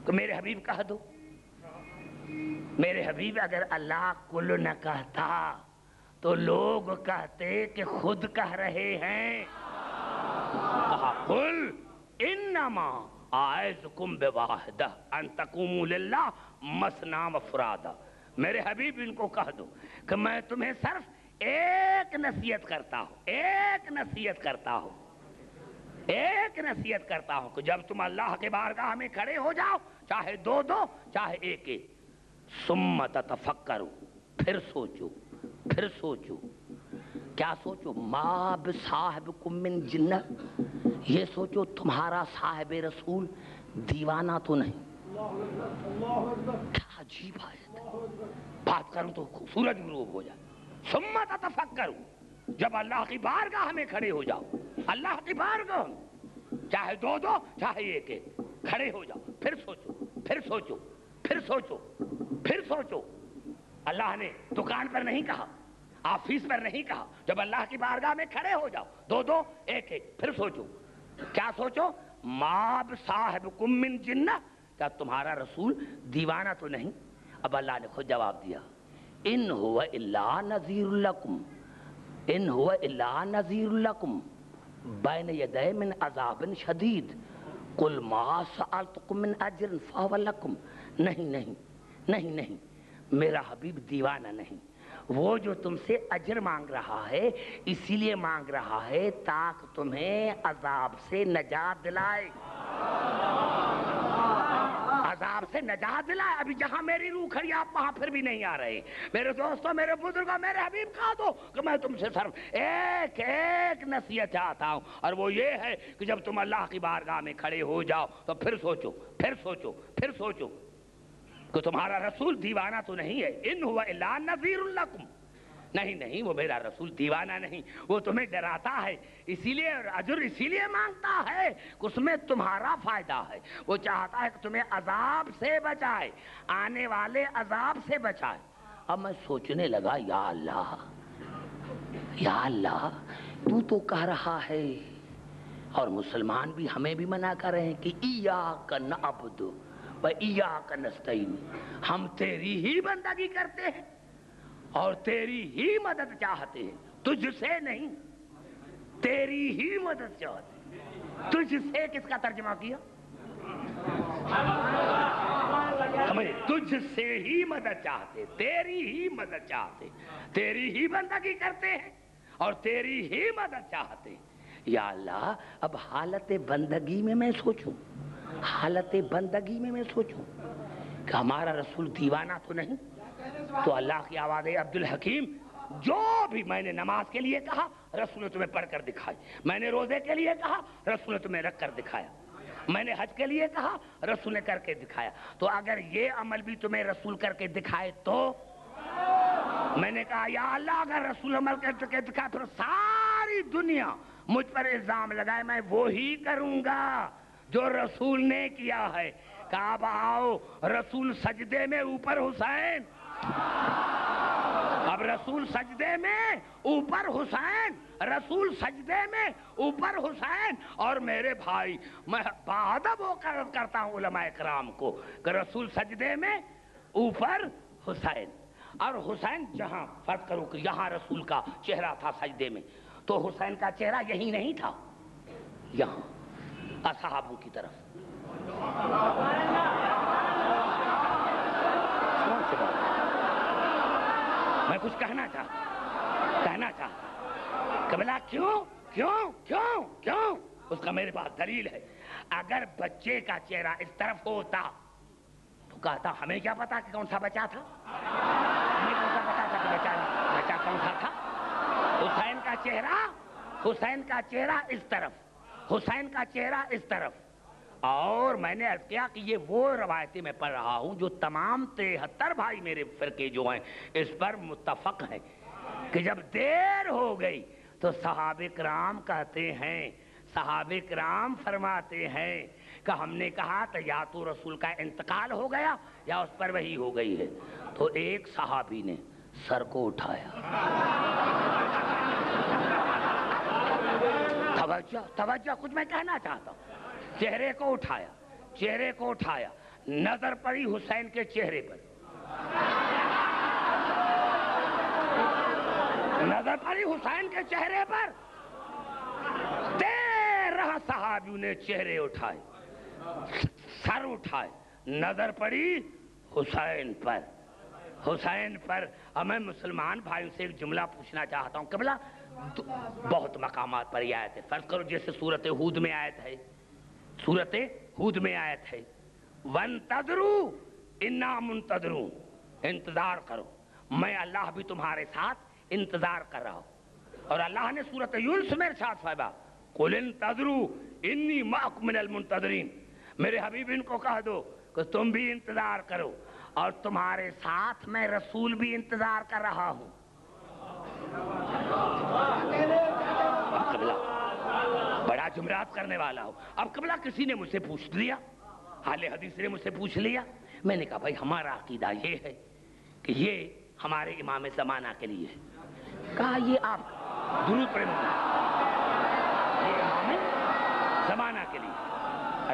کہ میرے حبیب کہہ دو. میرے حبیب اگر اللہ کل نہ کہتا تو لوگ کہتے کہ خود کہہ رہے ہیں. کہا قل انما اعظکم بواحدہ ان تقوموا للہ مثنی وفرادا. میرے حبیب ان کو کہہ دو کہ میں تمہیں صرف ایک نصیحت کرتا ہوں، ایک نصیحت کرتا ہوں، ایک نصیحت کرتا ہوں کہ جب تم اللہ کے بارگاہ میں کھڑے ہو جاؤ، چاہے دو دو چاہے ایک ایک، ثم تتفکروا، پھر سوچو، پھر سوچو. کیا سوچو؟ ما بصاحبکم من جنہ، یہ سوچو تمہارا صاحب رسول دیوانہ تو نہیں. کیا عجیب آیت ہے. بات کروں تو سورج غروب ہو جائے. ثم تتفکروا، جب اللہ کی بارگاہ میں کھڑے ہو جاؤ، اللہ کی بارگاہ میں چاہے دو دو چاہے ایک ایک کھڑے ہو جاؤ، پھر سوچو، پھر سوچو، پھر سوچو، پھر سوچو. اللہ نے دکان پر نہیں کہا، آفس پر نہیں کہا، جب اللہ کی بارگاہ میں کھڑے ہو جاؤ، دو دو ایک ایک، پھر سوچو. کیا سوچو؟ ما بصاحبکم من جنہ، کیا تمہارا رسول دیوانہ تو نہیں؟ اب اللہ نے خود جواب دیا، ان هو الا نذیر لکم، ان هو الا نذیر لکم بین یدی من عذاب شدید قل ما سألتکم من اجر فهو لکم. نہیں نہیں نہیں نہیں، میرا حبیب دیوانہ نہیں. وہ جو تم سے اجر مانگ رہا ہے اسی لیے مانگ رہا ہے تاکہ تمہیں عذاب سے نجات دلائے، عذاب سے نجات دلائے. ابھی جہاں میری روح کھڑی آپ وہاں پھر بھی نہیں آ رہے. میرے دوستوں، میرے بزرگوں، میرے حبیب کہا دو کہ میں تم سے صرف ایک ایک نصیحت چاہتا ہوں، اور وہ یہ ہے کہ جب تم اللہ کی بارگاہ میں کھڑے ہو جاؤ تو پھر سوچو، پھر سوچو، پھر سوچو کہ تمہارا رسول دیوانہ تو نہیں ہے. ان هو الا نذیر لکم، نہیں نہیں، وہ میرا رسول دیوانہ نہیں، وہ تمہیں ڈراتا ہے اسی لیے، اور اجر اسی لیے مانگتا ہے کہ اس میں تمہارا فائدہ ہے. وہ چاہتا ہے کہ تمہیں عذاب سے بچائے، آنے والے عذاب سے بچائے. اب میں سوچنے لگا، یا اللہ، یا اللہ، تو کہہ رہا ہے، اور مسلمان بھی ہمیں بھی منع کر رہے ہیں کہ ایاک نعبد و ایاک نستعین، ہم تیری ہی بندگی کرتے ہیں اور تیری ہی مدد چاہتے ہیں، تجھ سے نہیں، تیری ہی مدد چاہتے ہیں. تجھ سے کس کا ترجمہ کیا؟ سمجھے؟ تجھ سے ہی مدد چاہتے، تیری ہی مدد چاہتے، تیری ہی بندگی کرتے ہیں اور تیری ہی مدد چاہتے ہیں. یا اللہ، اب حالت بندگی میں میں سوچوں، حالت بندگی میں سوچوں کہ ہمارا رسول دیوانہ تو نہیں. تو اللہ کی آواز ہے، عبد الحکیم، جو بھی میں نے نماز کے لیے کہا رسول نے تمہیں پڑھ کر دکھائی، میں نے روزے کے لیے کہا رسول نے تمہیں رکھ کر دکھایا، میں نے حج کے لیے کہا رسول نے کر کے دکھایا. تو اگر یہ عمل بھی تمہیں رسول کر کے دکھائے تو میں نے کہا یا اللہ، اگر رسول عمل کر کے دکھائے پھر ساری دنیا مجھ پر الزام لگائے، میں وہی کروں گا جو رسول نے کیا ہے. کہا اب آؤ، رسول سجدے میں اوپر حسین، اب رسول سجدے میں اوپر حسین، رسول سجدے میں اوپر حسین. اور میرے بھائی، میں بادب ہو کر کرتا ہوں علماء کرام کو کہ رسول سجدے میں اوپر حسین، اور حسین جہاں فرض کرو کہ یہاں رسول کا چہرہ تھا سجدے میں، تو حسین کا چہرہ یہی نہیں تھا، یہاں اصحابوں کی طرف. میں کچھ کہنا چاہتا کہ بلا کیوں کیوں کیوں کیوں؟ اس کا میرے پاس دلیل ہے. اگر بچے کا چہرہ اس طرف ہوتا تو کہتا ہمیں کیا پتا کہ کون سا بچہ تھا، ہمیں کون سا پتا تھا کہ بچہ کون سا تھا. حسین کا چہرہ اس طرف، حسین کا چہرہ اس طرف. اور میں نے عرض کیا کہ یہ وہ روایتیں میں پڑھ رہا ہوں جو تمام 73 بھائی میرے فرقے جو ہیں اس پر متفق ہیں کہ جب دیر ہو گئی تو صحابہ کرام کہتے ہیں، صحابہ کرام فرماتے ہیں کہ ہم نے کہا تو یا تو رسول کا انتقال ہو گیا یا اس پر وحی ہو گئی ہے. تو ایک صحابی نے سر کو اٹھایا، توجہ کچھ میں کہنا چاہتا ہوں، چہرے کو اٹھایا، نظر پڑی حسین کے چہرے پر، نظر پڑی حسین کے چہرے پر، 13 صحابیوں نے چہرے اٹھائے، سر اٹھائے، نظر پڑی حسین پر، حسین پر۔ اب میں مسلمان بھائیوں سے ایک جملہ پوچھنا چاہتا ہوں، قبلہ بہت مقامات پر یہ آیت ہے، فرض کرو جیسے سورۃ ہود میں آیت ہے، سورۃ ہود میں آیت ہے وَانتَظِرُوا إِنَّا مُنتَظِرُونَ، انتظار کرو، میں اللہ بھی تمہارے ساتھ انتظار کر رہا ہوں۔ اور اللہ نے سورۃ یونس میں ارشاد فرمایا قُلْ انتظروا إِنِّي مَعَكُم مِّنَ الْمُنتَظِرِينَ، میرے حبیب ان کو کہہ دو کہ تم بھی انتظار کرو اور تمہارے ساتھ میں رسول بھی انتظار کر رہا ہوں۔ اب قبلہ بڑا جمرات کرنے والا ہوں، اب قبلہ کسی نے مجھ سے پوچھ لیا، اہل حدیث نے مجھ سے پوچھ لیا، میں نے کہا بھائی ہمارا عقیدہ یہ ہے کہ یہ ہمارے امام زمانہ کے لیے ہے۔ کہا یہ آپ درود پڑھیں، یہ امام زمانہ کے لیے،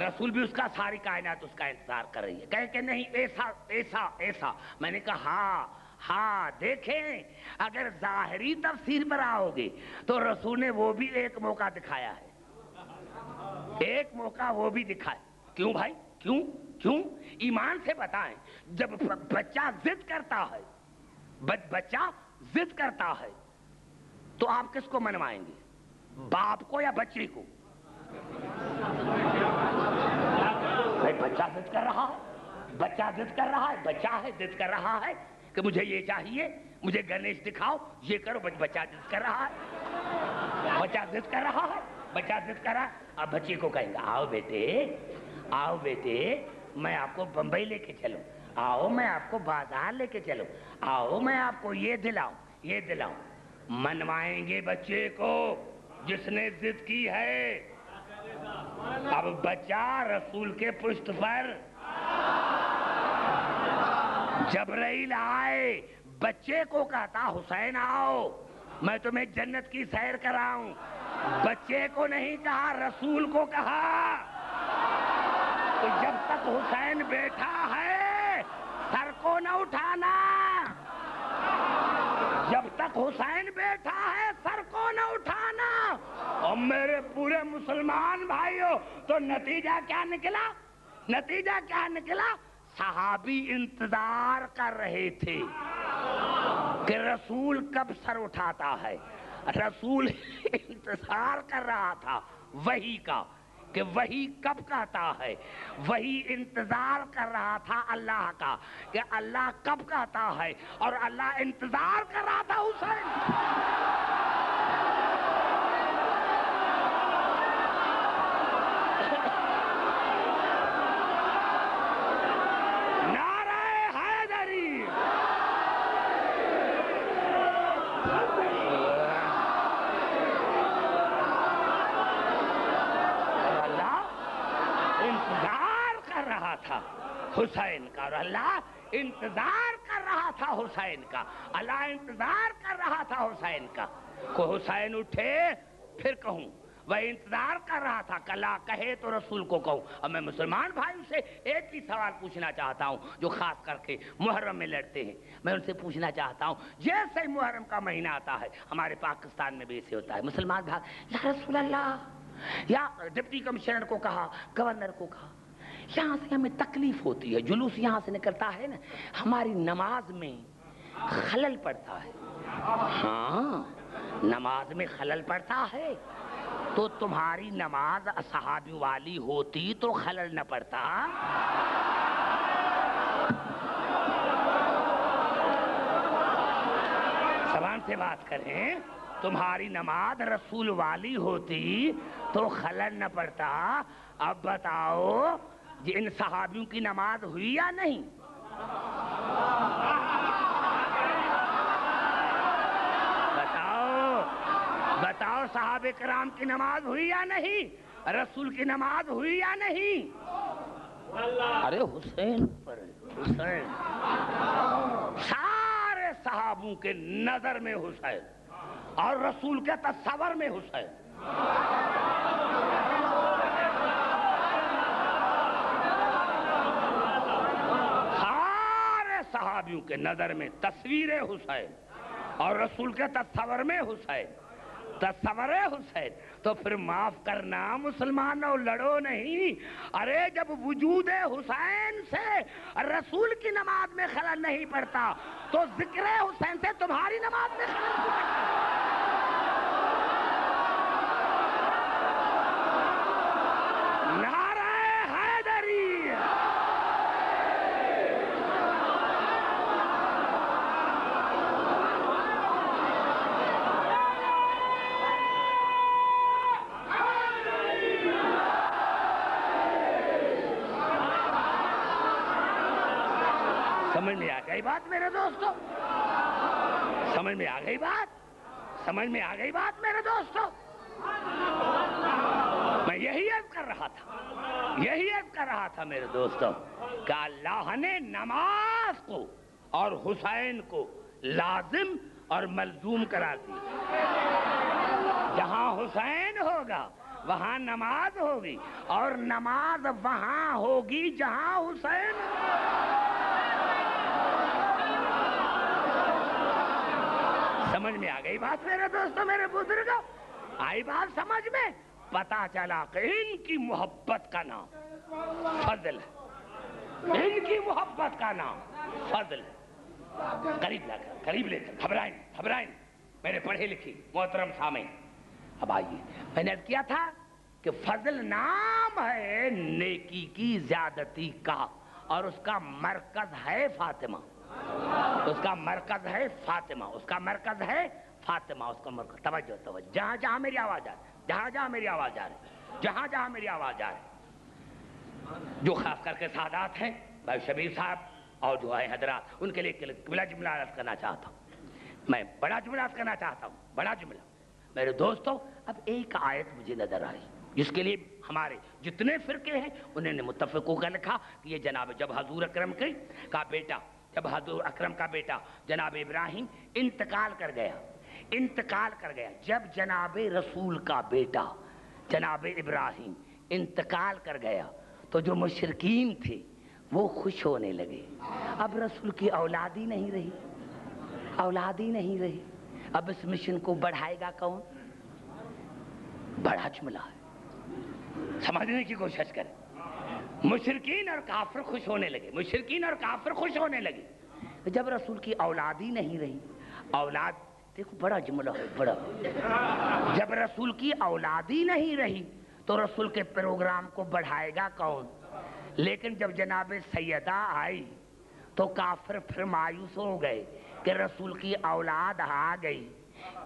رسول بھی اس کا، ساری کائنات اس کا انتظار کر رہی ہے۔ کہے کہ نہیں ایسا ایسا ایسا، میں نے کہا ہاں دیکھیں اگر ظاہری تفسیر پر آؤ گے تو رسول نے وہ بھی ایک موقع دکھایا ہے، ایک موقع وہ بھی دکھایا۔ کیوں بھائی کیوں ایمان سے بتائیں، جب بچہ ضد کرتا ہے، بچہ ضد کرتا ہے تو آپ کس کو منوائیں گے، باپ کو یا بچے کو؟ بھائی بچہ ضد کر رہا ہے، بچہ ضد کر رہا ہے، بچہ ہے ضد کر رہا ہے کہ مجھے یہ چاہیے، مجھے گنیش دکھاؤ، یہ کرو، بچہ ضد کر رہا ہے، بچہ ضد کر رہا ہے، بچہ ضد کر رہا ہے۔ اب بچے کو کہیں گے آؤ بیٹے میں آپ کو بمبئی لے کے چلوں، آؤ میں آپ کو بازار لے کے چلوں، آؤ میں آپ کو یہ دلاؤں۔ منوائیں گے بچے کو جس نے ضد کی ہے۔ اب بچہ رسول کے پشت پر، جبرائیل آئے بچے کو کہتا حسین آؤ میں تمہیں جنت کی سیر کراؤں، بچے کو نہیں کہا، رسول کو کہا۔ تو جب تک حسین بیٹھا ہے سر کو نہ اٹھانا، جب تک حسین بیٹھا ہے سر کو نہ اٹھانا۔ اور میرے پورے مسلمان بھائیوں، تو نتیجہ کیا نکلا؟ صحابی انتظار کر رہے تھے کہ رسول کب سر اٹھاتا ہے، رسول انتظار کر رہا تھا وحی کا کہ وحی کب کہتا ہے، وہی انتظار کر رہا تھا اللہ کا کہ اللہ کب کہتا ہے، اور اللہ انتظار کر رہا تھا حسین۔ حسین کا، اور اللہ انتظار کر رہا تھا حسین کا، اللہ انتظار کر رہا تھا حسین کا کو حسین اٹھے پھر کہوں، وہ انتظار کر رہا تھا کہ اللہ کہے تو رسول کو کہوں۔ اب میں مسلمان بھائیوں سے ایک ہی سوال پوچھنا چاہتا ہوں جو خاص کر کے محرم میں لڑتے ہیں، میں ان سے پوچھنا چاہتا ہوں جیسے محرم کا مہینہ آتا ہے ہمارے پاکستان میں بھی ایسے ہوتا ہے، مسلمان بھائی یا رسول اللہ، یا ڈپٹی کمشنر کو کہا، گورنر کو کہا، یہاں سے ہمیں تکلیف ہوتی ہے، جلوس یہاں سے نکلتا ہے نا، ہماری نماز میں خلل پڑتا ہے۔ ہاں نماز میں خلل پڑتا ہے تو تمہاری نماز صحابی والی ہوتی تو خلل نہ پڑتا۔ زبان سے بات کریں، تمہاری نماز رسول والی ہوتی تو خلل نہ پڑتا۔ اب بتاؤ ان صحابیوں کی نماز ہوئی یا نہیں؟ بتاؤ صحابہ کرام کی نماز ہوئی یا نہیں؟ رسول کی نماز ہوئی یا نہیں؟ ارے حسین پر حسین، سارے صحابوں کے نظر میں حسین اور رسول کے تصور میں حسین۔ کے نظر میں تصویر حسین اور رسول کے تصور میں حسین، تصور حسین، تو پھر معاف کرنا مسلمانوں، لڑو نہیں۔ ارے جب وجود حسین سے رسول کی نماز میں خلل نہیں پڑتا تو ذکر حسین سے تمہاری نماز میں خلل نہیں پڑتا۔ نعرہ حیدری، سمجھ میں آ گئی بات میرے دوستو؟ سمجھ میں آ گئی بات؟ سمجھ میں آ گئی بات میرے دوستو؟ میں یہی عرض کر رہا تھا، یہی عرض کر رہا تھا میرے دوستو کہ اللہ نے نماز کو اور حسین کو لازم اور ملزوم قرار دی۔ جہاں حسین ہوگا وہاں نماز ہوگی، اور نماز وہاں ہوگی جہاں حسین ہوگا۔ سمجھ میں آ گئی بات میرے دوستو، میرے بزرگوں؟ آئی بات سمجھ میں؟ پتا چلا کہ ان کی محبت کا نام فضل ہے، ان کی محبت کا نام فضل ہے۔ قریب لے کر گھبرائیں میرے پڑھے لکھی محترم سامعین۔ اب آئیے، میں نے کیا تھا کہ فضل نام ہے نیکی کی زیادتی کا، اور اس کا مرکز ہے فاطمہ، اس کا مرکز ہے فاطمہ، اس کا مرکز ہے فاطمہ، اس کا مرکز۔ توجہ، جہاں جہاں میری آواز آ رہی، جہاں جہاں میری آواز آ رہی، جہاں جہاں میری آواز آ رہی، جو خاص کر کے سادات ہیں بھائی شبیر صاحب اور جو ہے حضرات، ان کے لیے بڑا جملہ عرض کرنا چاہتا ہوں، میں بڑا جملہ عرض کرنا چاہتا ہوں، بڑا جملہ میرے دوستو۔ اب ایک آیت مجھے نظر آئی جس کے لیے ہمارے جتنے فرقے ہیں انہوں نے متفق ہو کر لکھا کہ یہ جناب جب حضور اکرم کا بیٹا، جب حضور اکرم کا بیٹا جناب ابراہیم انتقال کر گیا، جب جناب رسول کا بیٹا جناب ابراہیم انتقال کر گیا تو جو مشرکین تھے وہ خوش ہونے لگے۔ اب رسول کی اولاد ہی نہیں رہی، اولاد ہی نہیں رہی، اب اس مشن کو بڑھائے گا کون؟ بڑا جملہ ہے، سمجھنے کی کوشش کریں۔ مشرکین اور کافر خوش ہونے لگے، مشرکین اور کافر خوش ہونے لگے جب رسول کی اولاد ہی نہیں رہی۔ اولاد، دیکھو بڑا جملہ ہے، بڑا، جب رسول کی اولاد ہی نہیں رہی تو رسول کے پروگرام کو بڑھائے گا کون؟ لیکن جب جناب سیدہ آئی تو کافر پھر مایوس ہو گئے کہ رسول کی اولاد آ گئی۔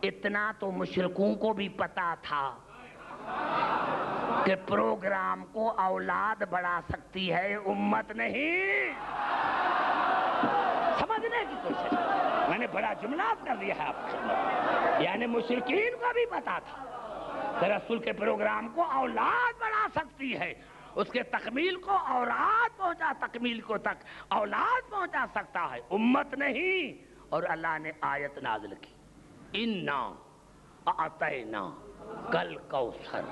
اتنا تو مشرکوں کو بھی پتا تھا کہ پروگرام کو اولاد بڑھا سکتی ہے، امت نہیں۔ سمجھنے کی کوشش، میں نے بڑا جملہ کر دیا ہے آپ کو، یعنی مشرکین کو بھی پتا تھا کہ رسول کے پروگرام کو اولاد بڑھا سکتی ہے، اس کے تکمیل کو اولاد پہنچا، تکمیل کو تک اولاد پہنچا سکتا ہے، امت نہیں۔ اور اللہ نے آیت نازل کی، اِنَّا أَعْطَيْنَاكَ الْكَوْثَرَ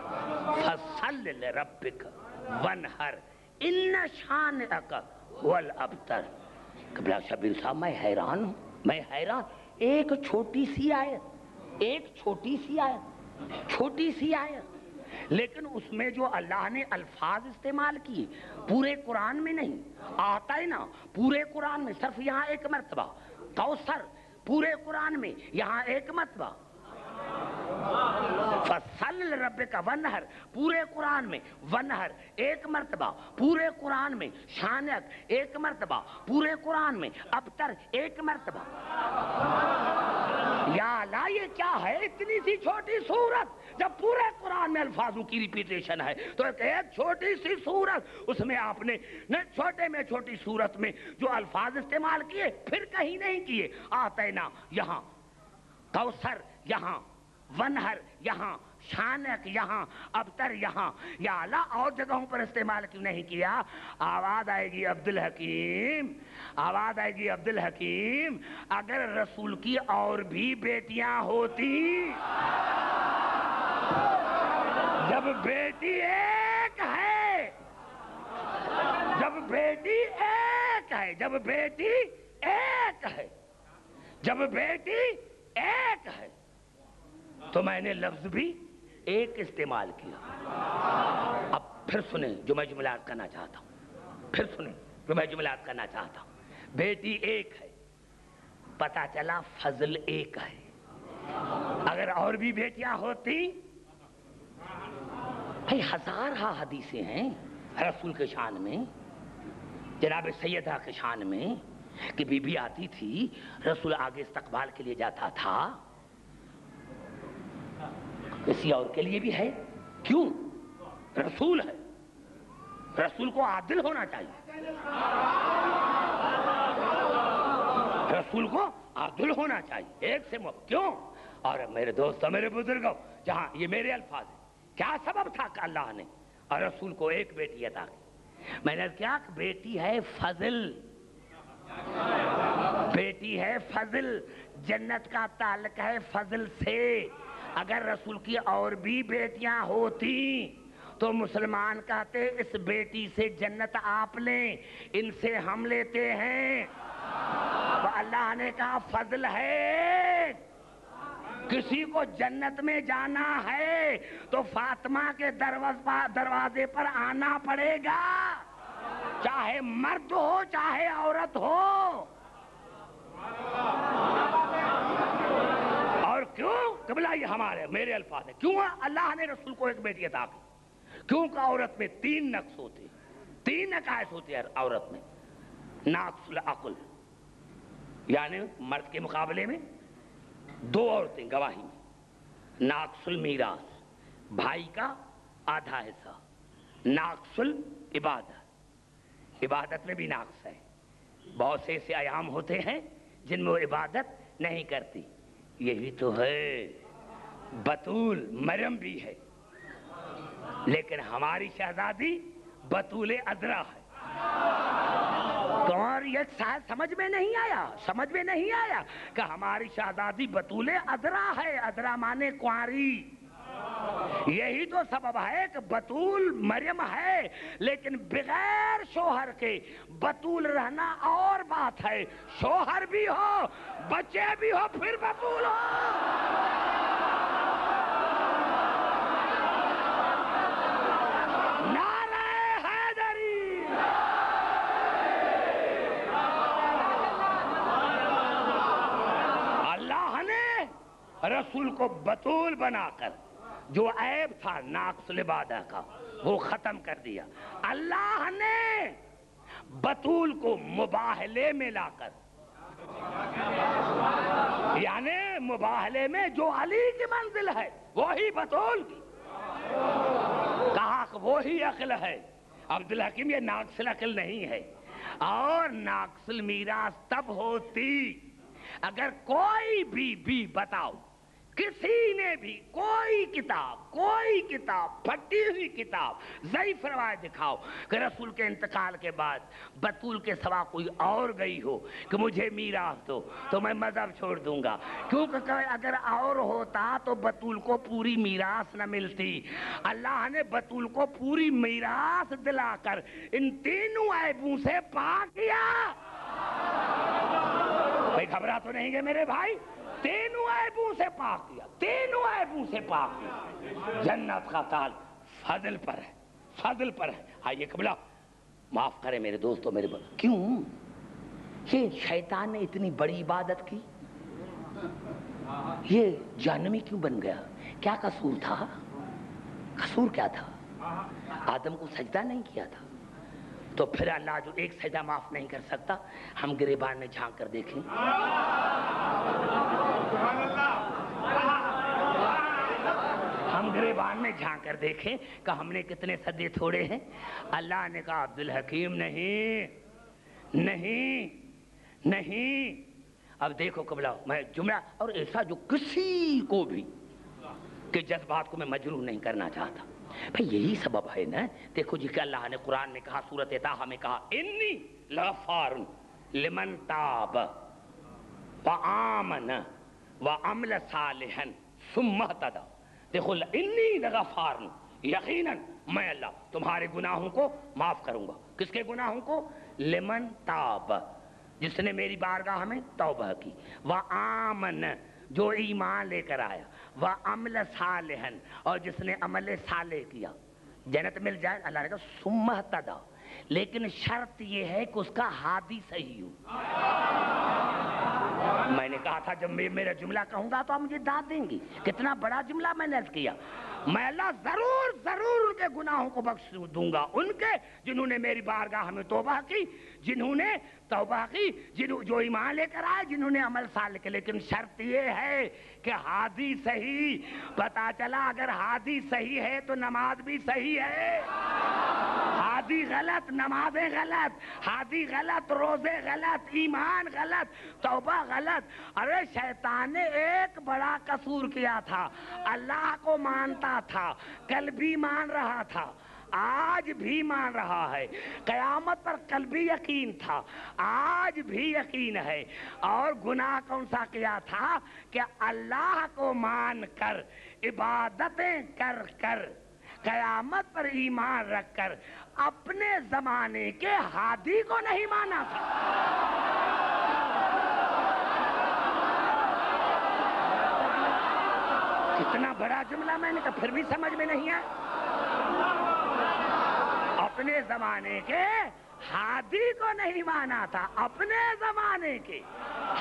فَصَلِّ لِرَبِّكَ وَانْحَرْ إِنَّ شَانِئَكَ هُوَ الْأَبْتَرُ۔ قبلہ شبیر صاحب میں حیران ہوں، میں حیران، ایک چھوٹی سی آیت، لیکن اس میں جو اللہ نے الفاظ استعمال کیے پورے قرآن میں نہیں۔ آتا ہے نا پورے قرآن میں صرف یہاں ایک مرتبہ، کوثر پورے قرآن میں یہاں ایک مرتبہ، فَصَلِّ لِرَبِّكَ وَانْحَرْ پورے قرآن میں، وَانْحَرْ ایک مرتبہ پورے قرآن میں، شانک ایک مرتبہ پورے قرآن میں، ابتر ایک مرتبہ۔ یا اللہ یہ کیا ہے اتنی سی چھوٹی سورت، جب پورے قرآن میں الفاظوں کی ریپیٹیشن ہے تو ایک چھوٹی سی سورت، اس میں آپ نے چھوٹے میں چھوٹی سورت میں جو الفاظ استعمال کیے پھر کہیں نہیں کیے۔ آتینا یہاں، کوثر یہاں، ونہر یہاں، شانک یہاں، ابتر یہاں، یا اللہ اور جگہوں پر استعمال کیوں نہیں کیا؟ آواز آئے گی عبدالحکیم، آواز آئے گی عبدالحکیم، اگر رسول کی اور بھی بیٹیاں ہوتی، جب بیٹی ایک ہے، جب بیٹی ایک ایک ہے، جب بیٹی ایک ہے تو میں نے لفظ بھی ایک استعمال کیا۔ اب پھر سنیں جو میں جملات کرنا چاہتا ہوں، پھر سنیں جو میں جملات کرنا چاہتا ہوں۔ بیٹی ایک ہے، پتا چلا فضل ایک ہے۔ اگر اور بھی بیٹیاں ہوتی، بھائی ہزارہ حدیثیں ہیں رسول کے شان میں، جناب سیدہ کے شان میں، کہ بی بی آتی تھی، رسول آگے استقبال کے لیے جاتا تھا، کسی اور کے لیے بھی ہے، کیوں؟ رسول ہے، رسول کو عادل ہونا چاہیے، رسول کو عادل ہونا چاہیے، ایک سے کیوں؟ اور میرے دوستوں، میرے بزرگوں، جہاں یہ میرے الفاظ ہیں، کیا سبب تھا کہ اللہ نے اور رسول کو ایک بیٹی عطا کی؟ میں نے کیا کہ بیٹی ہے فضل، بیٹی ہے فضل، جنت کا تعلق ہے فضل سے۔ اگر رسول کی اور بھی بیٹیاں ہوتی تو مسلمان کہتے اس بیٹی سے جنت آپ لیں، ان سے ہم لیتے ہیں، تو اللہ نے کہا فضل ہے، کسی کو جنت میں جانا ہے تو فاطمہ کے دروازے پر آنا پڑے گا، چاہے مرد ہو چاہے عورت ہو۔ اور کیوں؟ قبلہ یہ ہمارے میرے الفاظ ہیں، کیوں اللہ نے رسول کو ایک بیٹی عطا کی؟ کیونکہ عورت میں 3 نقص ہوتے، 3 نقائص ہوتے ہیں عورت میں۔ ناقص العقل، یعنی مرد کے مقابلے میں 2 عورتیں گواہی میں۔ ناقص المیراث، بھائی کا آدھا حصہ۔ ناقص العبادت، عبادت میں بھی ناقص ہے، بہت سے ایسے ایام ہوتے ہیں جن میں وہ عبادت نہیں کرتی، یہی تو ہے بطول مریم بھی ہے، لیکن ہماری شہزادی بطول عذرا ہے۔ تو اور یہ شاید سمجھ میں نہیں آیا، سمجھ میں نہیں آیا کہ ہماری شہزادی بطول عذرا ہے، عذرا مانے کنواری۔ یہی تو سبب ہے کہ بطول مریم ہے، لیکن بغیر شوہر کے بطول رہنا اور بات ہے، شوہر بھی ہو بچے بھی ہو پھر بطول ہو۔ نعرہ حیدری، اللہ نے رسول کو بطول بنا کر جو عیب تھا ناقص العبادہ کا وہ ختم کر دیا۔ اللہ نے بطول کو مباہلے میں لا کر، یعنی مباہلے میں جو علی کی منزل ہے وہی بطول کی، کہا کہ وہی عقل ہے۔ عبدالحکیم یہ ناقص العقل نہیں ہے، اور ناقص المیراث تب ہوتی اگر کوئی بھی بتاؤ، کسی نے بھی کوئی کتاب پھٹی ہوئی کتاب ضعیف روایت دکھاؤ کہ رسول کے انتقال کے بعد بطول کے سوا کوئی اور گئی ہو کہ مجھے میراث دو، تو میں مذہب چھوڑ دوں گا، کیونکہ اگر اور ہوتا تو بطول کو پوری میراث نہ ملتی۔ اللہ نے بطول کو پوری میراث دلا کر ان 3 عیبوں سے پاک کیا۔ بھائی گھبرا تو نہیں گے میرے بھائی؟ 3 عیبوں سے پاک کیا، 3 عیبوں سے پاک کیا۔ جنت کا تاج فضل پر ہے، فضل پر ہے۔ آئیے قبلہ معاف کریں میرے دوستوں، میرے کیوں یہ شیطان نے اتنی بڑی عبادت کی؟ یہ جہنمی کیوں بن گیا؟ کیا قصور تھا؟ قصور کیا تھا؟ آدم کو سجدہ نہیں کیا تھا، تو پھر اللہ جو ایک سجدہ معاف نہیں کر سکتا، ہم گریبان میں جھانک کر دیکھیں، ہم گریبان میں جھانک کر دیکھیں کہ ہم نے کتنے سجدے چھوڑے ہیں۔ اللہ نے کہا عبدالحکیم نہیں۔ اب دیکھو قبلہ، میں جملہ اور ایسا جو کسی کو بھی کہ جذبات کو میں مجروح نہیں کرنا چاہتا، بھئی یہی سبب ہے نا۔ دیکھو جی کہ اللہ نے قرآن میں کہا، سورۃ طٰہٰ میں کہا انی لغفار لمن تاب وآمن وعمل صالحا ثم اہتدی۔ دیکھو انی لغفار، یقیناً میں اللہ تمہارے گناہوں کو معاف کروں گا۔ کس کے گناہوں کو؟ لمن تاب، جس نے میری بارگاہ میں توبہ کی، وآمن جو ایمان لے کر آیا، وعمل صالحن اور جس نے عمل صالح کیا، جنت مل جائے۔ اللہ نے کہا ثم اہتدی، لیکن شرط یہ ہے کہ اس کا ہادی صحیح ہو۔ میں نے کہا تھا جب میں میرا جملہ کہوں گا تو آپ مجھے داد دیں گی، کتنا بڑا جملہ میں نے عرض کیا۔ میں اللہ ضرور ضرور ان کے گناہوں کو بخش دوں گا، ان کے جنہوں نے میری بارگاہ میں توبہ کی، جنہوں نے توبہ کی، جو ایمان لے کر آئے، جنہوں نے عمل صالح کیا، لیکن شرط یہ ہے کہ ہادی صحیح۔ پتا چلا اگر ہادی صحیح ہے تو نماز بھی صحیح ہے، ہادی غلط نمازیں غلط، ہادی غلط روزے غلط، ایمان غلط، توبہ غلط۔ ارے شیطان نے ایک بڑا قصور کیا تھا، اللہ کو مانتا تھا، کل بھی مان رہا تھا، آج بھی مان رہا ہے، قیامت پر کل بھی یقین تھا، آج بھی یقین ہے، اور گناہ کون سا کیا تھا کہ اللہ کو مان کر، عبادتیں کر کر، قیامت پر ایمان رکھ کر اپنے زمانے کے ہادی کو نہیں مانا تھا۔ کتنا بڑا جملہ میں نے کہا، پھر بھی سمجھ میں نہیں آیا۔ اپنے زمانے کے ہادی کو نہیں مانا تھا، اپنے زمانے کے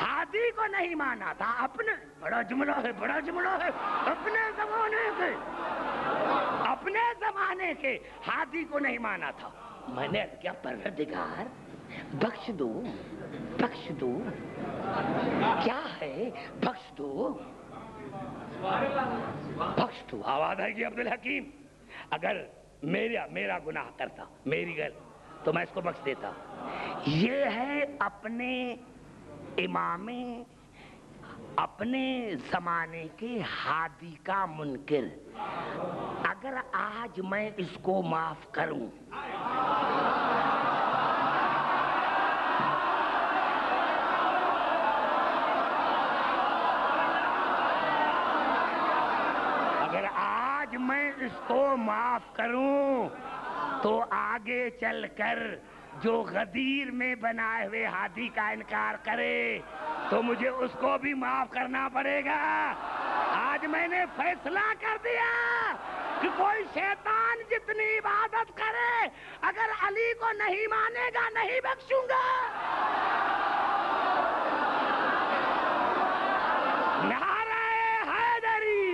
ہادی کو نہیں مانا تھا، اپنے بڑا جملہ ہے، بڑا جملہ ہے، اپنے زمانے کے، اپنے زمانے کے ہادی کو نہیں مانا تھا۔ میں نے کیا پروردگار بخش دو، بخش دو، کیا ہے بخش دو، بخش دو۔ آواز آئے گی عبدالحکیم، اگر میرا گناہ کرتا، میری غلط، تو میں اس کو بخش دیتا۔ یہ ہے اپنے امام، اپنے زمانے کے ہادی کا منکر۔ اگر آج میں اس کو معاف کروں، اگر آج میں اس کو معاف کروں تو آگے چل کر جو غدیر میں بنائے ہوئے ہادی کا انکار کرے تو مجھے اس کو بھی معاف کرنا پڑے گا۔ آج میں نے فیصلہ کر دیا کہ کوئی شیطان جتنی عبادت کرے، اگر علی کو نہیں مانے گا نہیں بخشوں گا۔ نعرہ حیدری!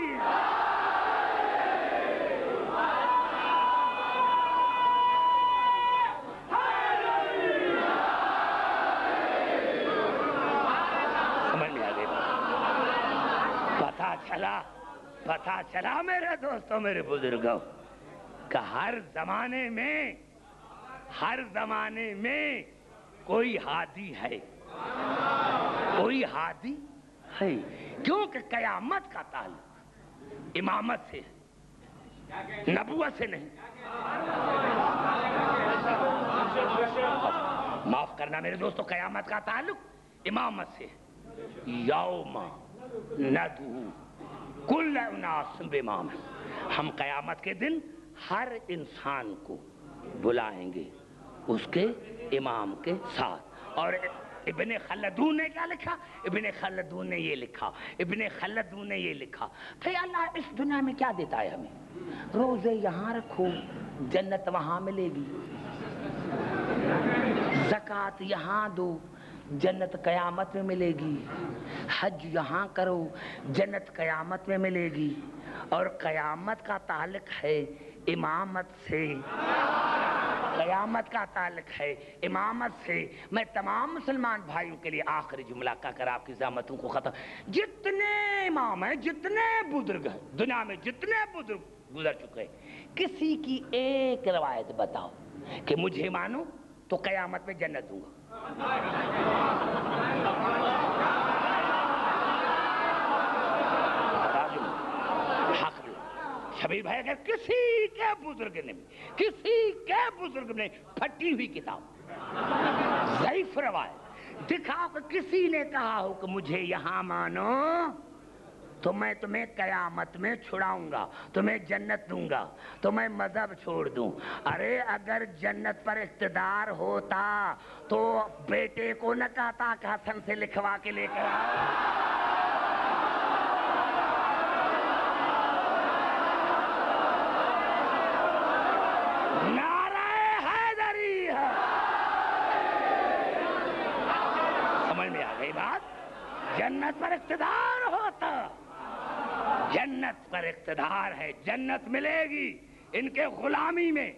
پتہ چلا میرے دوستوں، میرے بزرگوں، کہ ہر زمانے میں کوئی ہادی ہے، کوئی ہادی ہے، کیونکہ قیامت کا تعلق امامت سے ہے، نبوت سے نہیں۔ معاف کرنا میرے دوستوں، قیامت کا تعلق امامت سے ہے۔ یوم ندعو کل اناس بامامہم، ہم قیامت کے دن ہر انسان کو بلائیں گے اس کے امام کے ساتھ۔ اور ابن خلدون نے کیا لکھا؟ ابن خلدون نے یہ لکھا کہ اللہ اس دنیا میں کیا دیتا ہے ہمیں؟ روزے یہاں رکھو جنت وہاں ملے گی، زکوٰۃ یہاں دو جنت قیامت میں ملے گی، حج یہاں کرو جنت قیامت میں ملے گی، اور قیامت کا تعلق ہے امامت سے، قیامت کا تعلق ہے امامت سے۔ میں تمام مسلمان بھائیوں کے لیے آخری جملہ کہہ کر آپ کی زحمتوں کو ختم، جتنے امام ہیں، جتنے بزرگ ہیں دنیا میں، جتنے بزرگ گزر چکے، کسی کی ایک روایت بتاؤ کہ مجھے مانو تو قیامت میں جنت دوں گا۔ شبیر بھائی، اگر کسی کے بزرگ نے پھٹی ہوئی کتاب، ضعیف روایت دکھاؤ کہ کسی نے کہا ہو کہ مجھے یہاں مانو تو میں تمہیں قیامت میں چھڑاؤں گا، تمہیں جنت دوں گا، تو میں مذہب چھوڑ دوں۔ ارے اگر جنت پر اقتدار ہوتا تو بیٹے کو نہ کہتا کہ حسن سے لکھوا کے لے کر آؤ۔ نعرہ حیدری ہے۔ سمجھ میں آ گئی بات؟ جنت پر اقتدار ہوتا، جنت پر اقتدار ہے، جنت ملے گی ان کے غلامی میں،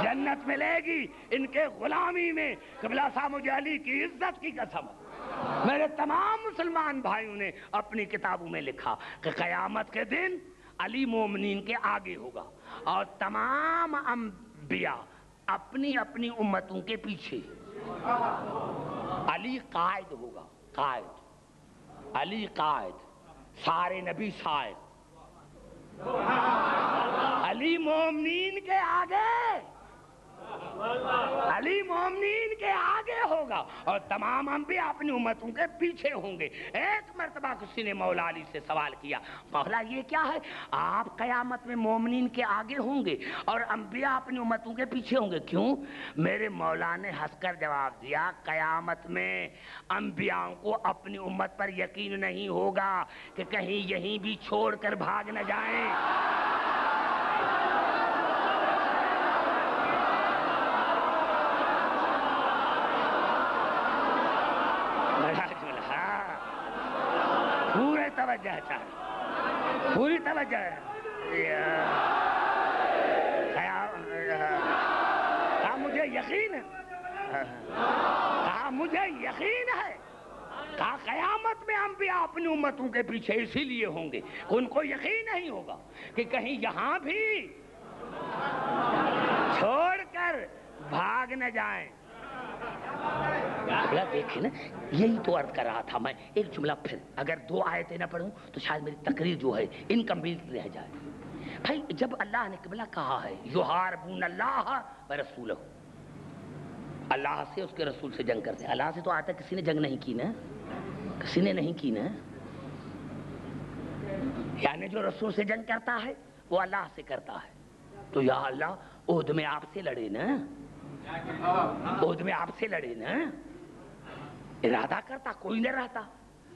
جنت ملے گی ان کے غلامی میں۔ قبلہ صاحب مجھے علی کی عزت کی قسم، میرے تمام مسلمان بھائیوں نے اپنی کتابوں میں لکھا کہ قیامت کے دن علی مومنین کے آگے ہوگا اور تمام انبیاء اپنی اپنی امتوں کے پیچھے۔ علی قائد ہوگا، قائد، علی قائد، سارے نبی شاید، علی مومنین کے آگے، علی مومنین کے آگے ہوگا اور تمام انبیاء اپنی امتوں کے پیچھے ہوں گے۔ ایک مرتبہ کسی نے مولا علی سے سوال کیا، مولا یہ کیا ہے، آپ قیامت میں مومنین کے آگے ہوں گے اور انبیاء اپنی امتوں کے پیچھے ہوں گے، کیوں؟ میرے مولا نے ہنس کر جواب دیا، قیامت میں انبیاء کو اپنی امت پر یقین نہیں ہوگا کہ کہیں یہیں بھی چھوڑ کر بھاگ نہ جائیں۔ پورے توجہ چاہیے، پوری توجہ ہے۔ کہا مجھے یقین ہے، کہا مجھے یقین ہے، کہا قیامت میں انبیاء اپنی امتوں کے پیچھے اسی لیے ہوں گے کہ ان کو یقین نہیں ہوگا کہ کہیں یہاں بھی چھوڑ کر بھاگ نہ جائیں۔ دیکھیں نا، یہی تو عرض کر رہا تھا میں، ایک جملہ پھر اگر 2 آیتیں نہ پڑھوں تو شاید میری تقریر جو ہے انکمپلیٹ رہ جائے۔ بھائی جب اللہ نے قبلہ کہا ہے یحاربون اللہ ورسولہ، اللہ سے اس کے رسول سے جنگ کرتے ہیں، اللہ سے تو آتا کسی نے جنگ نہیں کی نا، کسی نے نہیں کی نا، یعنی جو رسول سے جنگ کرتا ہے وہ اللہ سے کرتا ہے۔ تو یا اللہ عہد میں آپ سے لڑے نا، عہد میں آپ سے لڑے نا، ارادہ کرتا کوئی نہ رہتا۔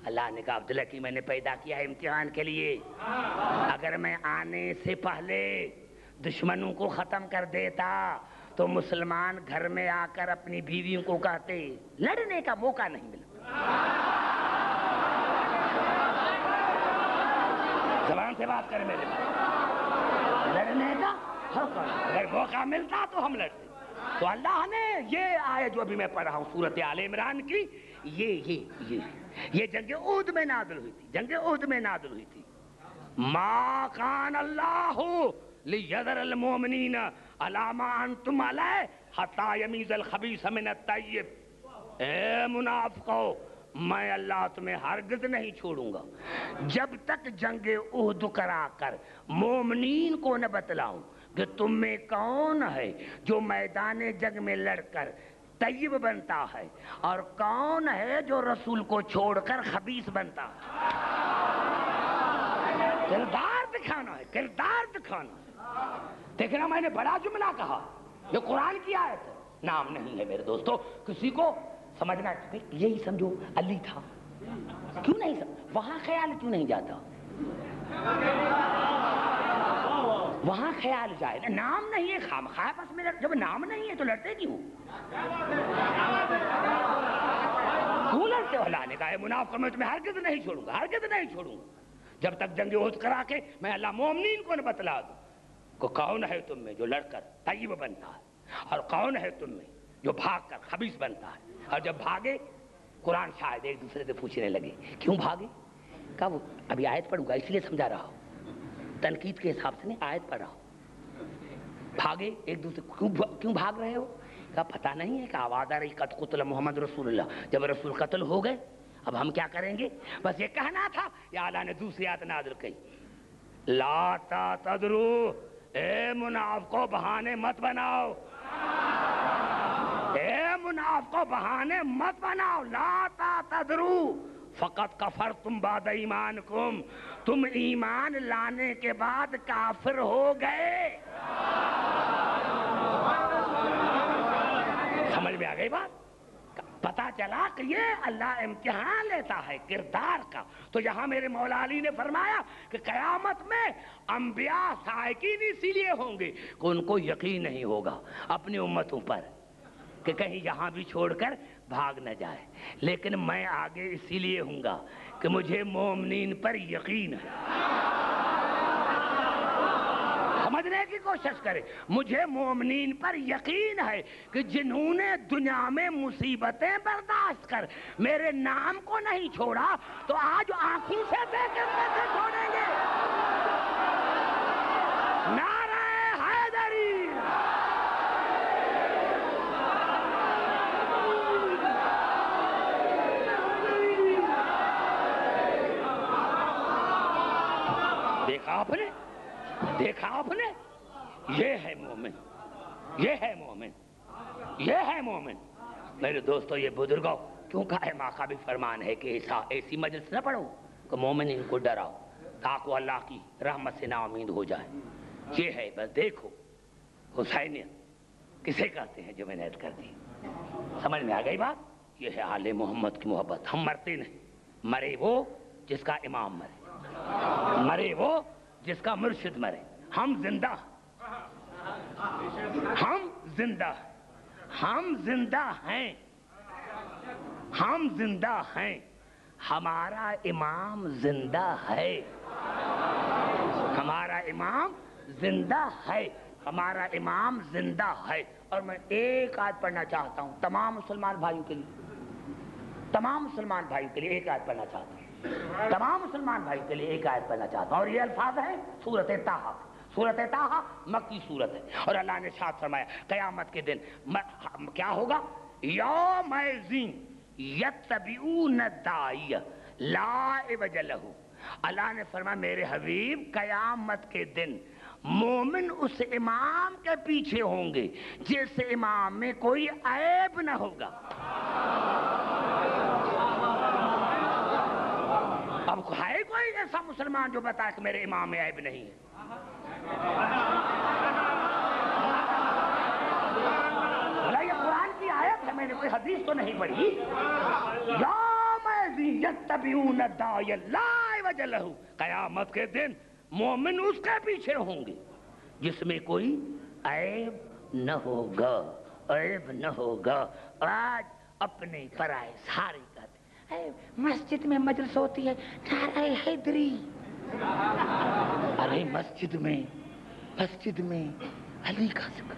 اللہ نے کہا عبداللہ کی میں نے پیدا کیا ہے امتحان کے لیے، اگر میں آنے سے پہلے دشمنوں کو ختم کر دیتا تو مسلمان گھر میں آ کر اپنی بیویوں کو کہتے لڑنے کا موقع نہیں ملا۔ زبان سے بات کریں میرے پاس، لڑنے کا اگر موقع ملتا تو ہم لڑتے۔ تو اللہ نے یہ آیت جو ابھی میں پڑھ رہا ہوں سورۃ آل عمران کی، یہ جنگ احد میں نازل ہوئی تھی، جنگ احد میں نازل ہوئی تھی۔ ما کان اللہ لیذر المؤمنین علی ما انتم علیہ حتی یمیز الخبیث من الطیب۔ اے منافقو، میں اللہ تمہیں ہرگز نہیں چھوڑوں گا جب تک جنگ احد کرا کر مومنین کو نہ بتلاؤں کہ تم میں کون ہے جو میدان جنگ میں لڑ کر طیب بنتا ہے اور کون ہے جو رسول کو چھوڑ کر خبیث بنتا ہے۔ کردار دکھانا ہے، کردار دکھانا ہے۔ دیکھنا میں نے بڑا جملہ کہا، یہ قرآن کی آیت ہے، نام نہیں ہے میرے دوستو، کسی کو سمجھنا ہے یہی سمجھو علی تھا، کیوں نہیں وہاں خیال کیوں نہیں جاتا؟ وہاں خیال جائے نا، نام نہیں ہے خامخواہ، بس میرا جب نام نہیں ہے تو لڑتے کیوں؟ کیوں لڑتے ہو؟ اللہ نے کہا ہے منافق میں تمہیں ہرگز نہیں چھوڑوں گا، ہرگز نہیں چھوڑوں گا جب تک جنگ احد کرا کے میں اللہ مومنین کو نہ بتلا دوں کہ کون ہے تم میں جو لڑ کر طیب بنتا ہے اور کون ہے تم میں جو بھاگ کر خبیث بنتا ہے۔ اور جب بھاگے قرآن شاید ایک دوسرے سے پوچھنے لگے کیوں بھاگے؟ کہا وہ ابھی آیت پڑھوں گا اس لیے سمجھا رہا ہوں، تنقید کے حساب سے نہیں، آیت پڑھ رہا ہوں۔ بھاگے ایک دوسرے، کیوں بھاگ رہے ہو؟ کہا پتہ نہیں ہے کہ آواز آ رہی قد قتل محمد رسول اللہ، جب رسول قتل ہو گئے اب ہم کیا کریں گے؟ بس یہ کہنا تھا۔ یا اللہ نے دوسری آیت نازل کی، لا تعتذروا، اے منافقو بہانے مت بناؤ، اے منافقو بہانے مت بناؤ، لا تعتذروا فقط کفرتم بعد ایمانکم، تم ایمان لانے کے بعد کافر ہو گئے۔ سمجھ میں آ گئی بات؟ پتا چلا کہ یہ اللہ امتحان لیتا ہے کردار کا۔ تو یہاں میرے مولا علی نے فرمایا کہ قیامت میں انبیاء سائقین اسی لیے ہوں گے کہ ان کو یقین نہیں ہوگا اپنی امتوں پر کہ کہیں یہاں بھی چھوڑ کر بھاگ نہ جائے، لیکن میں آگے اسی لیے ہوں گا کہ مجھے مومنین پر یقین ہے۔ سمجھنے کی کوشش کرے، مجھے مومنین پر یقین ہے کہ جنہوں نے دنیا میں مصیبتیں برداشت کر میرے نام کو نہیں چھوڑا تو آج آنکھوں سے دیکھیں کیسے چھوڑیں گے۔ نعرہ حیدری! دیکھا آپ نے؟ دیکھا آپ نے؟ یہ ہے مومن، یہ ہے مومن، یہ ہے مومن۔ میرے دوستو، یہ بزرگوں کیوں کہا ہے ماں کا بھی فرمان ہے کہ ایسی مجلس نہ پڑھو کہ مومن ان کو ڈراؤ تاکہ اللہ کی رحمت سے نا امید ہو جائے۔ یہ ہے بس دیکھو حسینیت کسے کہتے ہیں جو میں نے عرض کر دی۔ سمجھ میں آ گئی بات؟ یہ ہے آل محمد کی محبت۔ ہم مرتے نہیں، مرے وہ جس کا امام مرے، مرے وہ جس کا مرشد مرے۔ ہم زندہ، ہم زندہ، ہم زندہ ہیں، ہم زندہ ہیں، ہمارا امام زندہ ہے، ہمارا امام زندہ ہے، ہمارا امام زندہ ہے۔ اور میں ایک آیت پڑھنا چاہتا ہوں تمام مسلمان بھائیوں کے لیے، تمام مسلمان بھائیوں کے لیے ایک آیت پڑھنا چاہتا ہوں، تمام مسلمان بھائی کے لیے ایک آیت پڑھنا چاہتا ہوں، اور یہ الفاظ ہیں سورۃ طٰہٰ۔ سورۃ طٰہٰ مکی سورت ہے، اور اللہ نے ارشاد فرمایا قیامت کے دن کیا ہوگا؟ یومئذ یتبعون الداعی لا عوج لہ۔ اللہ نے فرمایا میرے حبیب قیامت کے دن مومن اس امام کے پیچھے ہوں گے جس امام میں کوئی عیب نہ ہوگا۔ اب ہے کوئی ایسا مسلمان جو بتائے کہ میرے امام میں عیب نہیں ہے؟ بھلا یہ قرآن کی آیت ہے، میں نے کوئی حدیث تو نہیں پڑھی۔ یومئذ یتبعون الداعی لا عوج لہ، قیامت کے دن مومن اس کے پیچھے ہوں گے جس میں کوئی عیب نہ ہوگا، عیب نہ ہوگا۔ آج اپنے پرائے سارے کہتے مسجد میں مجلس ہوتی ہے نعرہ حیدری، ارے مسجد میں علی کا ذکر،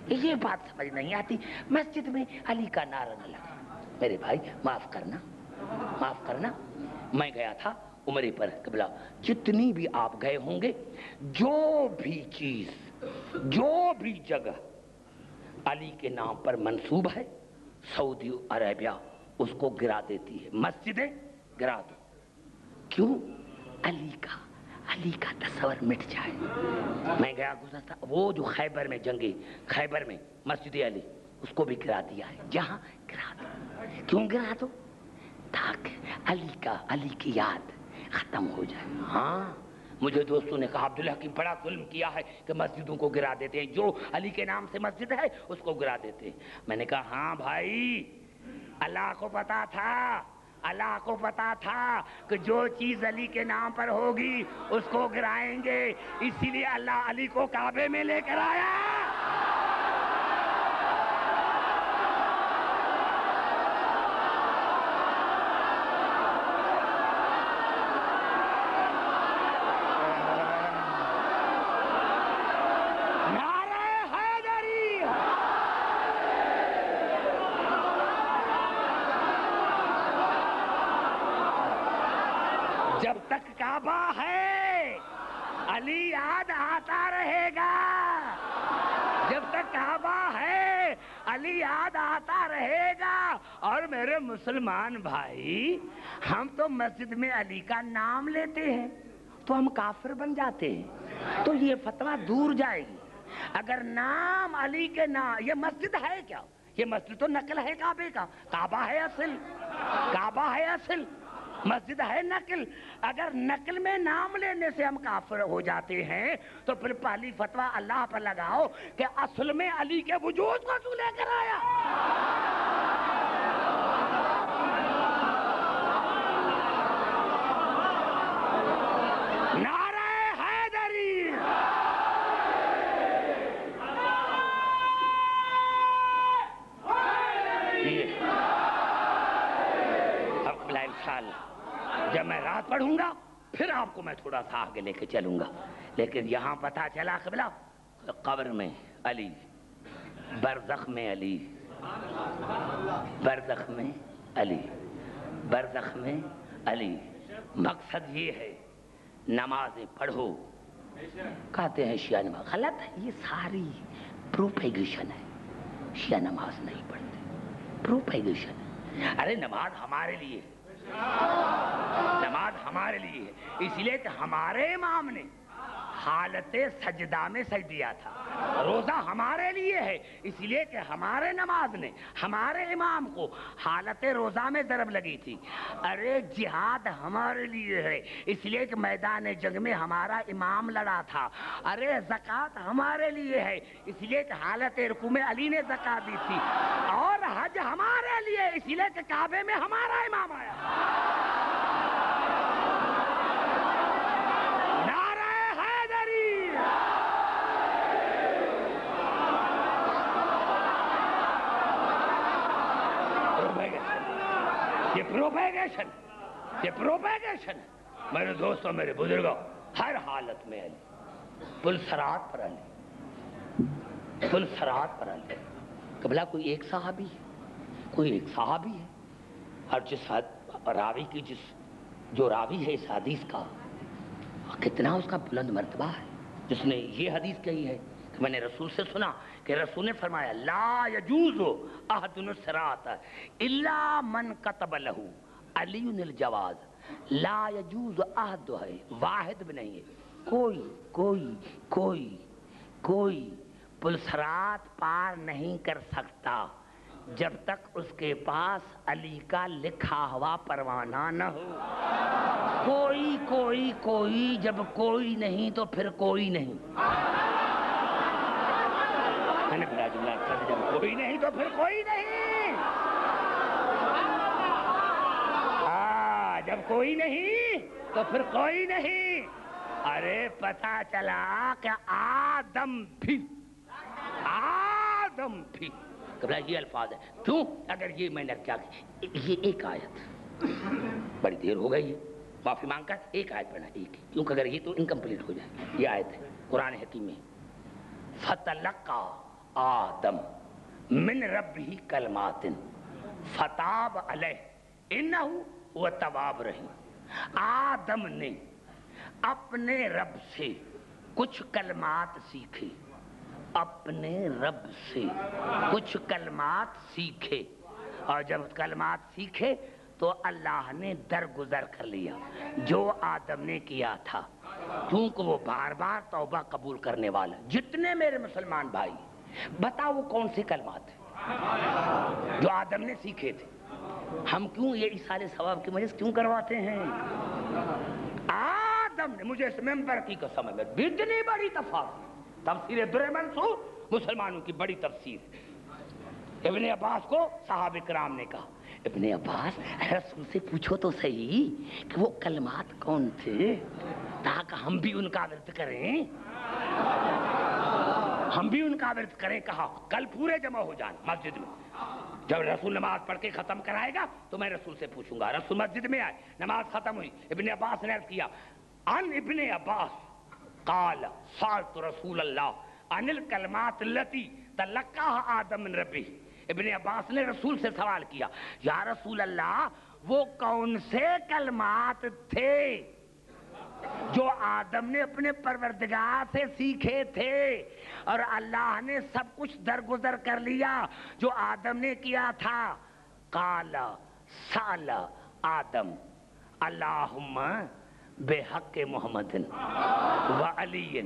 یہ بات سمجھ نہیں آتی، مسجد میں علی کا نعرہ نہ لگا۔ میرے بھائی معاف کرنا، میں گیا تھا عمرے پر قبلہ، جتنی بھی آپ گئے ہوں گے، جو بھی چیز، جو بھی جگہ علی کے نام پر منسوب ہے سعودی عربیہ اس کو گرا دیتی ہے، مسجدیں گرا دو۔ کیوں؟ علی کا تصور مٹ جائے۔ میں گیا گزرتا، وہ جو خیبر میں جنگی خیبر میں مسجد علی اس کو بھی گرا دیا ہے، جہاں گرا دو۔ کیوں گرا دو؟ تاکہ علی کی یاد ختم ہو جائے۔ ہاں مجھے دوستوں نے کہا عبداللہ کی بڑا ظلم کیا ہے کہ مسجدوں کو گرا دیتے ہیں، جو علی کے نام سے مسجد ہے اس کو گرا دیتے ہیں۔ میں نے کہا ہاں بھائی، اللہ کو پتا تھا کہ جو چیز علی کے نام پر ہوگی اس کو گرائیں گے، اسی لیے اللہ علی کو کعبے میں لے کر آیا۔ جب تک کعبہ ہے علی یاد آتا رہے گا، جب تک کعبہ ہے علی یاد آتا رہے گا۔ اور میرے مسلمان بھائی، ہم تو مسجد میں علی کا نام لیتے ہیں تو ہم کافر بن جاتے ہیں، تو یہ فتویٰ دور جائے گی۔ اگر نام علی کے نام، یہ مسجد ہے کیا؟ یہ مسجد تو نقل ہے کعبے کا، کعبہ ہے اصل، کعبہ ہے اصل۔ مسجد ہے نقل. اگر نقل میں نام لینے سے ہم کافر ہو جاتے ہیں تو پھر پہلی فتویٰ اللہ پر لگاؤ کہ اصل میں علی کے وجود کو تو لے کر آیا. نعرہ حیدری. اب قبلہ انشاءاللہ جب میں رات پڑھوں گا پھر آپ کو میں تھوڑا سا آگے لے کے چلوں گا. لیکن یہاں پتا چلا قبلہ قبر میں علی، برزخ میں علی، برزخ میں علی، برزخ میں علی. مقصد یہ ہے نمازیں پڑھو. کہتے ہیں شیعہ نماز غلط ہے، یہ ساری پروپیگیشن ہے. شیعہ نماز نہیں پڑھتے، پروپیگیشن ہے. ارے نماز ہمارے لیے، نماز ہمارے لیے ہے، اس لیے کہ ہمارے امام نے حالت سجدہ میں سجدیا تھا. روزہ ہمارے لیے ہے اس لیے کہ ہمارے نماز نے ہمارے امام کو حالت روزہ میں ضرب لگی تھی. ارے جہاد ہمارے لیے ہے اس لیے کہ میدان جنگ میں ہمارا امام لڑا تھا. ارے زکوٰۃ ہمارے لیے ہے اس لیے کہ حالت رکوع میں علی نے زکوٰۃ دی تھی. اور حج ہمارے لیے اس لیے کہ کعبے میں ہمارا امام آیا. یہ پروپیگیشن ہے میرے دوستوں، میرے بزرگوں. ہر حالت میں علی، پلسرات پر علی، پلسرات پر علی. قبلہ کوئی ایک صحابی ہے، کوئی ایک صحابی ہے، اور جس راوی کی جو راوی ہے اس حدیث کا کتنا اس کا بلند مرتبہ ہے، جس نے یہ حدیث کہی ہے کہ میں نے رسول سے سنا کہ رسول نے فرمایا لا یجوز احد الصراط الا من کتب له علی الجواز. لا یجوز احد ہے، واحد بھی نہیں ہے، کوئی پلسرات پار نہیں کر سکتا جب تک اس کے پاس علی کا لکھا ہوا پروانہ نہ ہو. کوئی جب کوئی نہیں تو پھر کوئی نہیں. جب کوئی نہیں تو پھر کوئی نہیں. جب کوئی نہیں تو پھر کوئی نہیں. ارے پتا چلا کہ آدم بھی قبلہ یہ الفاظ ہے. کیوں؟ اگر یہ میں نے کیا یہ ایک آیت بڑی دیر ہو گئی ہے، معافی مانگ کر ایک آیت پڑھنا، ایک، کیونکہ اگر یہ تو انکمپلیٹ ہو جائے. یہ آیت ہے قرآن حکیم میں فَتَلَقَّى آدم من ربہ کلمات فتاب علیہ انہ هو التواب الرحیم. آدم نے اپنے رب سے کچھ کلمات سیکھے، اپنے رب سے کچھ کلمات سیکھے، اور جب کلمات سیکھے تو اللہ نے درگزر کر لیا جو آدم نے کیا تھا، کیونکہ وہ بار بار توبہ قبول کرنے والا. جتنے میرے مسلمان بھائی بتاؤ وہ کون سے کلمات ہیں جو آدم نے سیکھے تھے؟ ہم کیوں یہ ایصال ثواب کی مجلس کیوں کرواتے ہیں؟ آدم نے، مجھے اس ممبر کی قسم ہے، اتنی بڑی تفسیر در منصور مسلمانوں کی بڑی تفسیر. ابن عباس کو صحابہ کرام نے کہا ابن عباس رسول سے پوچھو تو صحیح کہ وہ کلمات کون تھے تاکہ ہم بھی ان کا ورد کریں، ہم بھی ان کا ورد کریں. کہا کل پورے جمع ہو جانا مسجد میں، جب رسول نماز پڑھ کے ختم کرائے گا تو میں رسول سے پوچھوں گا. رسول مسجد میں آئے، نماز ختم ہوئی، ابن عباس نے عرض کیا ان ابن عباس قال سألت رسول اللہ عن الکلمات التي تلقاها آدم من ربہ. ابن عباس نے رسول سے سوال کیا یا رسول اللہ وہ کون سے کلمات تھے جو آدم نے اپنے پروردگار سے سیکھے تھے، اور اللہ نے سب کچھ درگزر کر لیا جو آدم نے کیا تھا. قال سأل آدم اللہم بحق محمد و علی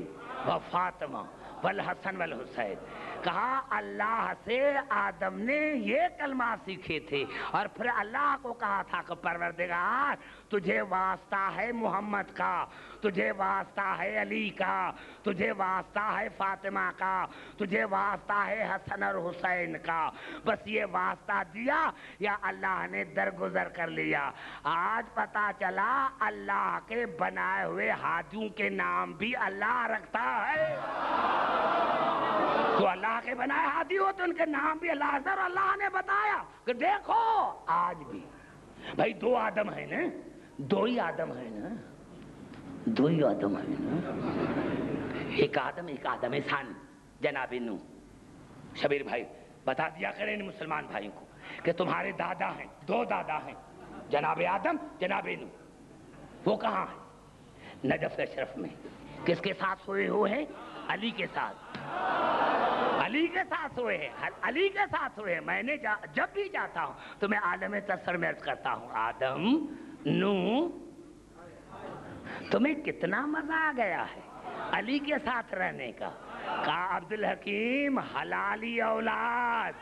و فاطمہ والحسن والحسین کہا اللہ سے آدم نے یہ کلمہ سیکھے تھے، اور پھر اللہ کو کہا تھا کہ پروردگار تجھے واسطہ ہے محمد کا، تجھے واسطہ ہے علی کا، تجھے واسطہ ہے فاطمہ کا، تجھے واسطہ ہے حسن اور حسین کا، بس یہ واسطہ دیا یا اللہ نے درگزر کر لیا؟ آج پتا چلا اللہ کے بنائے ہوئے ہادیوں کے نام بھی اللہ رکھتا ہے۔ تو اللہ کے بنائے ہادی ہو تو ان کے نام بھی اللہ سے، اور اللہ نے بتایا کہ دیکھو آج بھی بھائی دو آدم ہیں نا، دو ہی آدم ہیں نا، دو ہی آدم ہیں نا، ایک آدم ثانی جناب نوح۔ شبیر بھائی بتا دیا کریں ان مسلمان بھائیوں کو کہ تمہارے دادا ہیں، دو دادا ہیں، جناب آدم جناب نوح۔ وہ کہاں ہیں؟ نجف اشرف میں۔ کس کے ساتھ سوئے ہوئے ہیں؟ علی کے ساتھ، علی کے ساتھ سوئے ہیں، علی کے ساتھ سوئے ہیں۔ میں نے جب بھی جاتا ہوں تو میں عالم تصر میں عرض کرتا ہوں آدم نوح تمہیں کتنا مزہ آ گیا ہے علی کے ساتھ رہنے کا۔ کہا عبدالحکیم حلالی اولاد،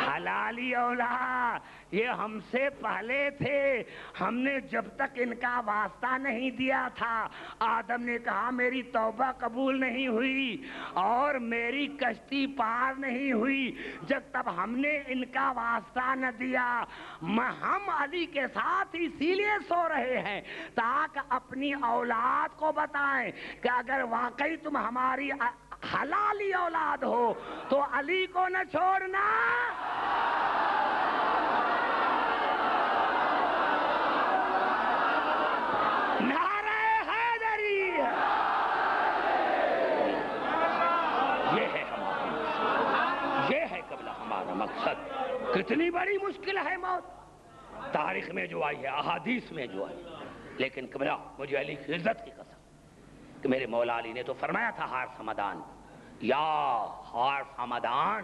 حلالی اولاد، یہ ہم سے پہلے تھے، ہم نے جب تک ان کا واسطہ نہیں دیا تھا آدم نے کہا میری توبہ قبول نہیں ہوئی اور میری کشتی پار نہیں ہوئی جب تک ہم نے ان کا واسطہ نہ دیا۔ ہم علی کے ساتھ اسی لیے سو رہے ہیں تاکہ اپنی اولاد کو بتائیں کہ اگر واقعی تم ہماری حلالی اولاد ہو تو علی کو نہ چھوڑنا۔ نعرہ حیدری، یہ ہے ہمارا مقصد، یہ ہے قبلہ ہمارا مقصد۔ کتنی بڑی مشکل ہے موت، تاریخ میں جو آئی ہے، احادیث میں جو آئی، لیکن قبلہ مجھے علی کی عزت کی قسم کہ میرے مولا علی نے تو فرمایا تھا حارث حمدان، یا حارث حمدان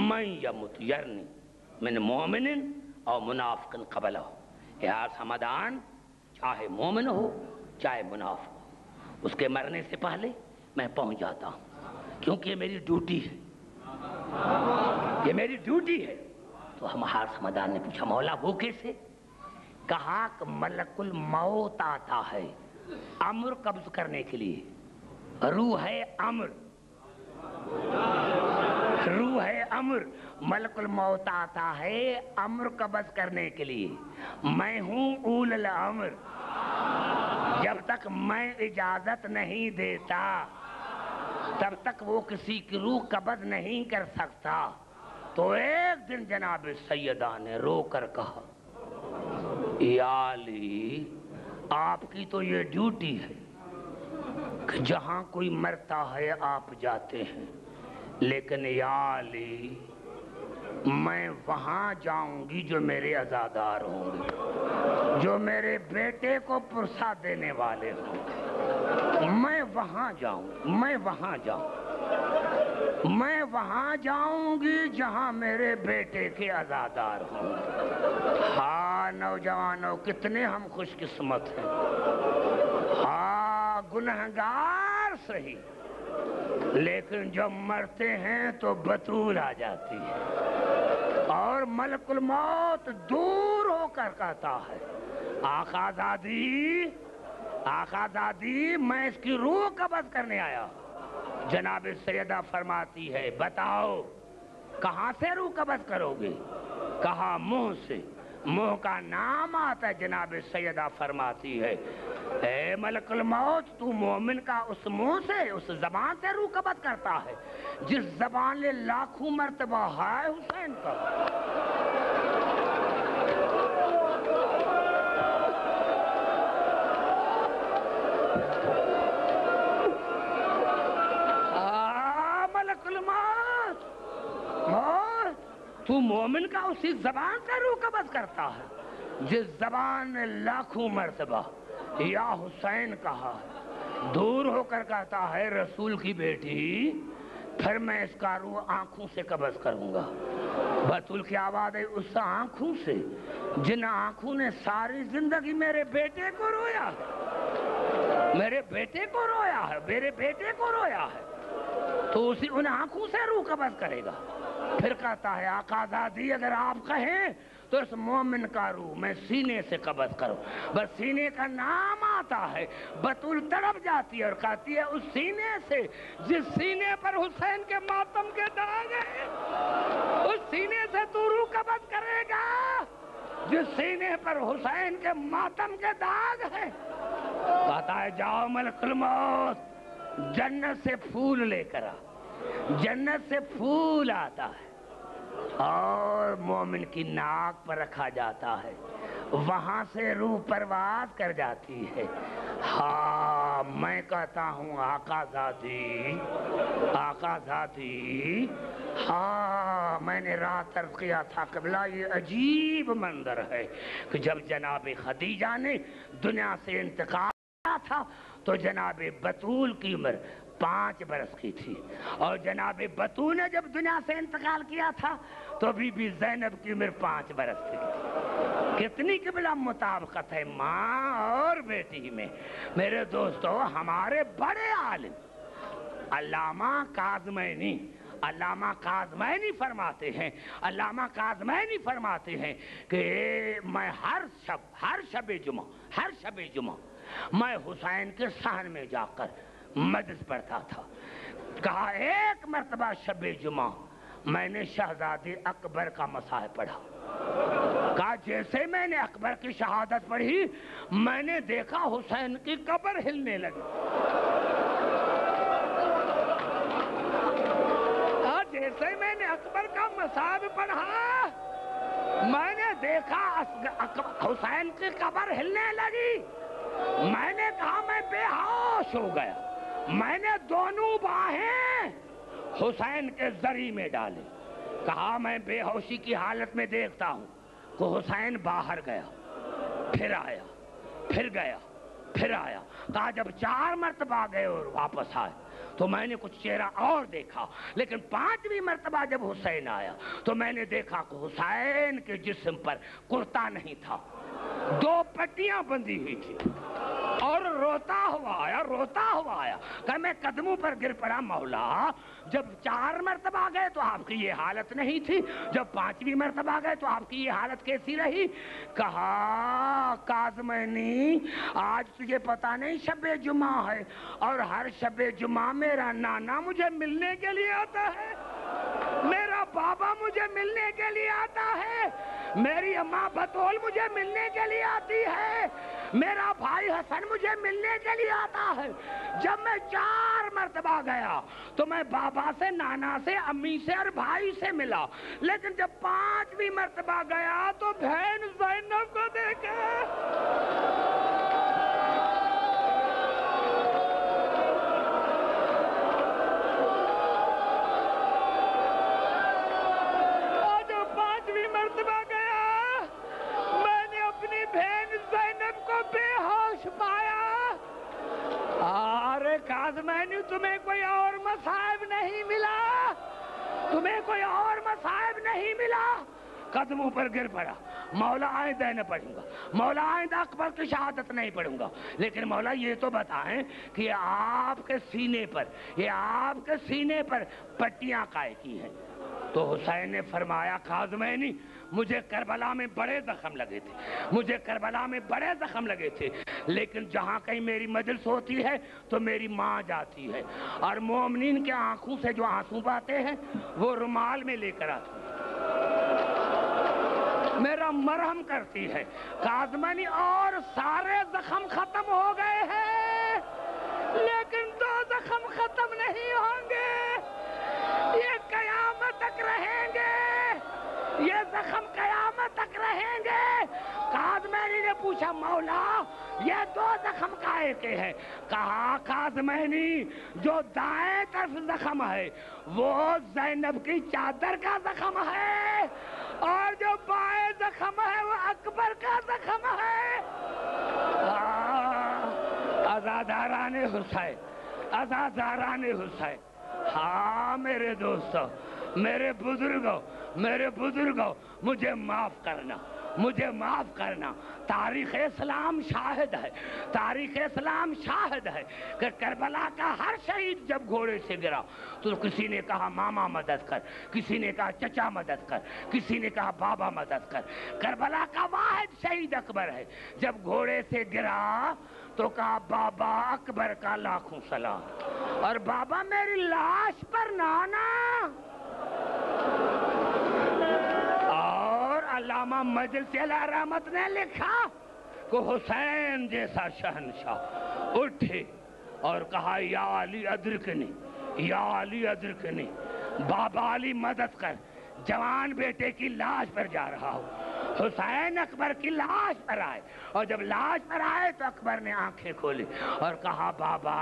من یمت یرنی من مومن اور منافق قبلہ۔ اے حارث حمدان چاہے مومن ہو چاہے منافق ہو، اس کے مرنے سے پہلے میں پہنچ جاتا ہوں، کیونکہ یہ میری ڈیوٹی ہے، یہ میری ڈیوٹی ہے۔ تو ہم حارث حمدان نے پوچھا مولا وہ کیسے؟ کہا کہ ملک الموت آتا ہے امر قبض کرنے کے لیے، روح ہے امر، روح ہے امر، ملک الموت آتا ہے امر قبض کرنے کے لیے، میں ہوں اول الامر، جب تک میں اجازت نہیں دیتا تب تک وہ کسی کی روح قبض نہیں کر سکتا۔ تو ایک دن جناب سیدہ نے رو کر کہا یا علی آپ کی تو یہ ڈیوٹی ہے کہ جہاں کوئی مرتا ہے آپ جاتے ہیں، لیکن یا علی میں وہاں جاؤں گی جو میرے عزادار ہوں گے، جو میرے بیٹے کو پرسا دینے والے ہوں، میں وہاں جاؤں، میں وہاں جاؤں، میں وہاں جاؤں گی جہاں میرے بیٹے کے عزادار ہوں۔ ہاں نوجوانوں کتنے ہم خوش قسمت ہیں، ہاں گنہگار صحیح، لیکن جب مرتے ہیں تو بطول آ جاتی ہے اور ملک الموت دور ہو کر کہتا ہے آقا زادی، آقا زادی میں اس کی روح قبض کرنے آیا۔ جناب سیدہ فرماتی ہے بتاؤ کہاں سے روح قبض کرو گے؟ کہا منہ سے، منہ کا نام آتا ہے۔ جناب سیدہ فرماتی ہے اے ملک الموت تو مومن کا اس منہ سے، اس زبان سے روح قبض کرتا ہے جس زبان نے لاکھوں مرتبہ ہائے حسین کا۔ ملک الموت، تو مومن کا اسی زبان سے روح قبض کرتا ہے جس زبان نے لاکھوں مرتبہ یا حسین کہا، دور ہو کر کہتا ہے رسول کی بیٹی پھر میں اس کا روح آنکھوں سے قبض کروں گا۔ بطول کی آواز ہے اس آنکھوں سے جن آنکھوں نے ساری زندگی میرے بیٹے کو رویا ہے۔ میرے بیٹے کو رویا ہے، میرے بیٹے کو رویا ہے، تو اسی ان آنکھوں سے روح قبض کرے گا۔ پھر کہتا ہے آقا زادی اگر آپ کہیں تو اس مومن کا روح میں سینے سے قبض کروں۔ بس سینے کا نام آتا ہے، بطول تڑپ جاتی ہے اور کہتی ہے اس سینے سے جس سینے پر حسین کے ماتم کے داغ ہیں، اس سینے سے تو روح قبض کرے گا جس سینے پر حسین کے ماتم کے داغ ہیں۔ کہتا ہے جاؤ ملک الموت، جنت سے پھول لے کر آ۔ جنت سے پھول آتا ہے اور مومن کی ناک پر رکھا جاتا ہے، وہاں سے روح پرواز کر جاتی ہے۔ ہاں میں کہتا ہوں آقا زادی، آقا زادی، ہاں میں نے رات عرض کیا تھا قبلہ یہ عجیب منظر ہے کہ جب جناب خدیجہ نے دنیا سے انتقال کیا تھا تو جناب بطول کی عمر 5 برس کی تھی، اور جناب بطول نے جب دنیا سے انتقال کیا تھا تو بی بی زینب کی عمر 5 برس کی تھی۔ کتنی قبلہ مطابقت ہے ماں اور بیٹی میں۔ میرے دوستو ہمارے بڑے عالم علامہ کاظمینی، علامہ کاظمینی فرماتے ہیں، علامہ کاظمینی فرماتے ہیں کہ میں ہر شب جمعہ میں حسین کے صحن میں جا کر مجلس پڑھتا تھا۔ کہا ایک مرتبہ شب جمعہ میں نے شہزادے اکبر کا مصاحب پڑھا، کہا جیسے میں نے اکبر کی شہادت پڑھی میں نے دیکھا حسین کی قبر ہلنے لگی۔ جیسے میں نے اکبر کا مصاحب پڑھا میں نے دیکھا حسین کی قبر ہلنے لگی۔ میں نے کہا میں بے ہوش ہو گیا، میں نے دونوں باہیں حسین کے ضریع میں ڈالے، کہا میں بے ہوشی کی حالت میں دیکھتا ہوں کہ حسین باہر گیا، پھر آیا، پھر گیا، پھر آیا۔ کہا جب 4 مرتبہ گئے اور واپس آئے تو میں نے کچھ چہرہ اور دیکھا، لیکن 5ویں مرتبہ جب حسین آیا تو میں نے دیکھا کہ حسین کے جسم پر کرتا نہیں تھا، 2 پٹیاں بندھی ہوئی تھی، اور روتا ہوا آیا کہ میں قدموں پر گر پڑا، مولا جب 4 مرتبہ گئے تو آپ کی یہ حالت نہیں تھی، جب 5ویں مرتبہ گئے تو آپ کی یہ حالت کیسی رہی؟ کہا کاظمینی آج تجھے پتا نہیں شب جمعہ ہے، اور ہر شب جمعہ میرا نانا مجھے ملنے کے لیے آتا ہے، میرا بابا مجھے ملنے کے لیے آتا ہے، میری اماں بطول مجھے ملنے کے لیے آتی ہے، میرا بھائی حسن مجھے ملنے کے لیے آتا ہے۔ جب میں 4 مرتبہ گیا تو میں بابا سے، نانا سے، امی سے اور بھائی سے ملا، لیکن جب 5ویں مرتبہ گیا تو بہن زینب کو دیکھا۔ کاظمینی تمہیں کوئی اور مصائب نہیں ملا، تمہیں کوئی اور مصائب نہیں ملا؟ قدموں پر گر پڑا، مولا آئندہ نہ پڑھوں گا، مولا آئندہ اکبر کی شہادت نہیں پڑھوں گا، لیکن مولا یہ تو بتائیں کہ آپ کے سینے پر پٹیاں کائے کی ہیں؟ تو حسین نے فرمایا کاظمینی مجھے کربلا میں بڑے زخم لگے تھے، لیکن جہاں کہیں میری مجلس ہوتی ہے تو میری ماں جاتی ہے اور مومنین کے آنکھوں سے جو آنسو بہتے ہیں وہ رومال میں لے کر آتی ہے، میرا مرہم کرتی ہے۔ کاظمینی اور سارے زخم ختم ہو گئے ہیں، لیکن 2 زخم ختم نہیں ہوں گے، یہ قیامت تک رہیں گے، یہ زخم قیامت تک رہیں گے۔ کاظمینی نے پوچھا مولا یہ 2 زخم کائے کے ہیں؟ کہا کاظمینی جو دائیں طرف زخم ہے وہ زینب کی چادر کا زخم ہے، اور جو بائیں زخم ہے وہ اکبر کا زخم ہے۔ عزاداران حسین، ہاں میرے دوستو، میرے بزرگوں مجھے معاف کرنا، مجھے معاف کرنا۔ تاریخ اسلام شاہد ہے، تاریخ اسلام شاہد ہے کہ کربلا کا ہر شہید جب گھوڑے سے گرا تو کسی نے کہا ماما مدد کر، کسی نے کہا چچا مدد کر، کسی نے کہا بابا مدد کر۔ کربلا کا واحد شہید اکبر ہے، جب گھوڑے سے گرا تو کہا بابا اکبر کا لاکھوں سلام، اور بابا میری لاش پر نانا۔ اور علامہ مجلسی علیہ رحمت نے لکھا کہ حسین جیسا شہنشاہ اٹھے اور کہا یا علی ادرکنی، یا علی ادرکنی، بابا علی مدد کر، جوان بیٹے کی لاش پر جا رہا ہوں۔ حسین اکبر کی لاش پر آئے، اور جب لاش پر آئے تو اکبر نے آنکھیں کھولی اور کہا بابا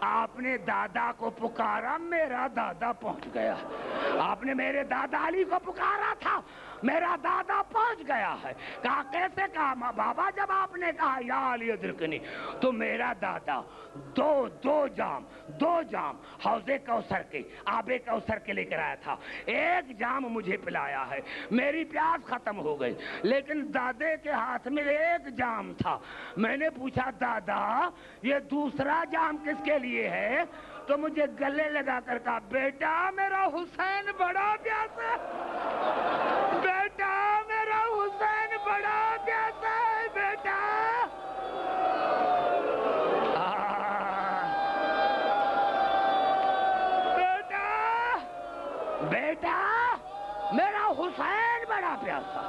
آپ نے دادا کو پکارا، میرا دادا پہنچ گیا۔ آپ نے میرے دادا علی کو پکارا تھا، میرا دادا پہنچ گیا ہے۔ کہا کیسے؟ کہا بابا جب آپ نے کہا یا علی ادرکنی تو میرا دادا دو جام حوض کوثر کے، آب کوثر کے لے کر آیا تھا، ایک جام مجھے پلایا ہے، میری پیاس ختم ہو گئی، لیکن دادے کے ہاتھ میں ایک جام تھا۔ میں نے پوچھا دادا یہ دوسرا جام کس کے لیے ہے؟ تو مجھے گلے لگا کر کہا بیٹا میرا حسین بڑا پیاسا ہے، بیٹا میرا حسین بڑا پیاسا ہے بیٹا۔ بیٹا میرا حسین بڑا پیاسا،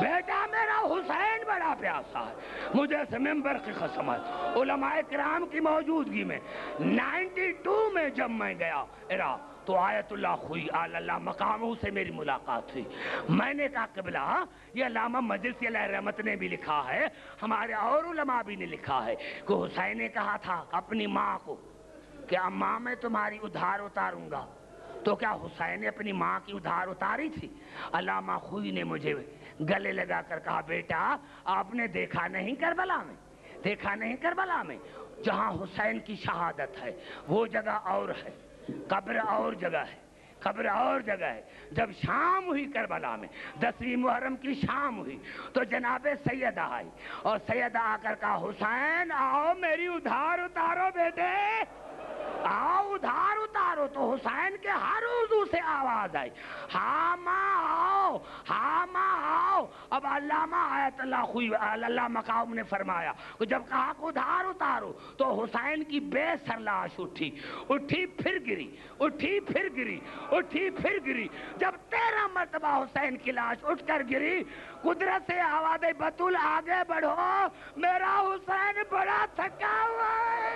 بیٹا میرا حسین بڑا پیاسا ہے۔ مجھے اس ممبر کی قسم ہے، علماء کرام کی موجودگی میں 92 میں جب میں گیا عراق تو آیت اللہ خوئی آل اللہ مقاموں سے میری ملاقات ہوئی۔ میں نے کہا قبلہ یہ علامہ مجلسی علیہ رحمت نے بھی لکھا ہے، ہمارے اور علماء بھی نے لکھا ہے کہ حسین نے کہا تھا اپنی ماں کو کہ اماں میں تمہاری ادھار اتاروں گا، تو کیا حسین نے اپنی ماں کی ادھار اتاری تھی؟ علامہ خوئی نے مجھے گلے لگا کر کہا بیٹا آپ نے دیکھا نہیں کربلا میں، دیکھا نہیں کربلا میں جہاں حسین کی شہادت ہے وہ جگہ اور ہے، قبر اور جگہ ہے، قبر اور جگہ ہے۔ جب شام ہوئی کربلا میں 10ویں محرم کی شام ہوئی تو جناب سیدہ آئی، اور سیدہ آ کر کہا حسین آؤ میری ادھار اتارو بیٹے، آؤ ادھار اتارو۔ تو حسین کے ہر عضو سے آواز آئی ہاں ماں آؤ، ہاں ماں آؤ۔ اب علامہ آیت اللہ خوئی اللہ مقام نے فرمایا کہ جب کہا کہ ادھار اتارو تو حسین کی بے سر لاش اٹھی، اٹھی پھر گری، اٹھی پھر گری، اٹھی پھر گری۔ جب 13 مرتبہ حسین کی لاش اٹھ کر گری قدرت سے آواز آئی بطول آگے بڑھو، میرا حسین بڑا تھکا ہوا ہے،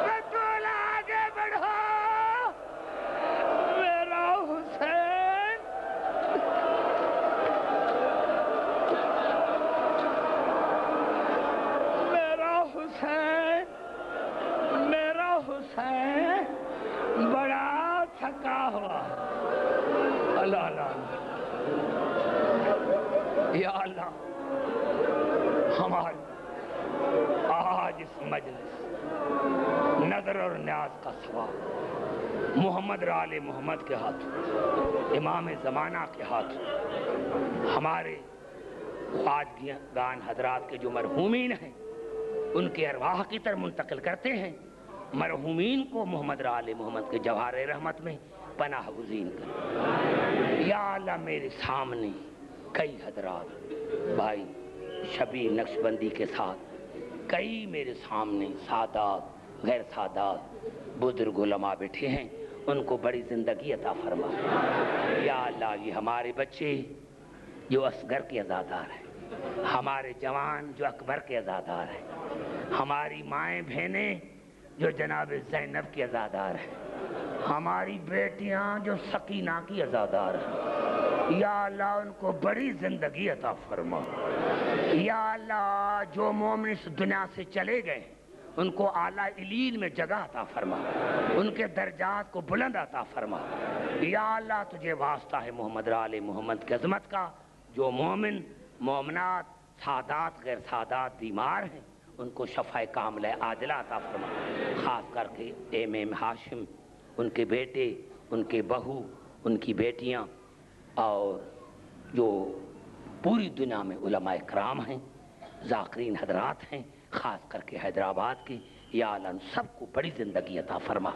بطول آگے بڑھو، میرا حسین میرا حسین میرا حسین بڑا تھکا ہوا۔ اللہ اللہ یا اللہ، ہماری آج اس مجلس نظر اور نیاز کا ثواب محمد رال محمد کے ہاتھ، امام زمانہ کے ہاتھ، ہمارے خواجگان حضرات کے جو مرحومین ہیں ان کے ارواح کی طرف منتقل کرتے ہیں۔ مرحومین کو محمد رال محمد کے جوہر رحمت میں پناہ گزین کر۔ یا اللہ میرے سامنے کئی حضرات بھائی شبیر نقشبندی کے ساتھ کئی میرے سامنے سادات غیر سادات بزرگ علماء بیٹھے ہیں، ان کو بڑی زندگی عطا فرما۔ یا اللہ یہ ہمارے بچے جو اصغر کے عزادار ہیں، ہمارے جوان جو اکبر کے عزادار ہیں، ہماری مائیں بہنیں جو جناب زینب کی عزادار ہیں، ہماری بیٹیاں جو سکینہ کی عزادار ہیں، یا اللہ ان کو بڑی زندگی عطا فرما۔ یا اللہ جو مومن اس دنیا سے چلے گئے ان کو اعلیٰ علیین میں جگہ عطا فرما، ان کے درجات کو بلند عطا فرما۔ یا اللہ تجھے واسطہ ہے محمد رال محمد کی عظمت کا، جو مومن مومنات سادات غیر سادات بیمار ہیں ان کو شفاء کاملہ عاجلہ عطا فرما، خاص کر کے ایم ہاشم، ان کے بیٹے، ان کے بہو، ان کی بیٹیاں اور جو پوری دنیا میں علماء کرام ہیں، ذاکرین حضرات ہیں، خاص کر کے حیدرآباد کے، یا اللہ ان سب کو بڑی زندگی عطا فرما۔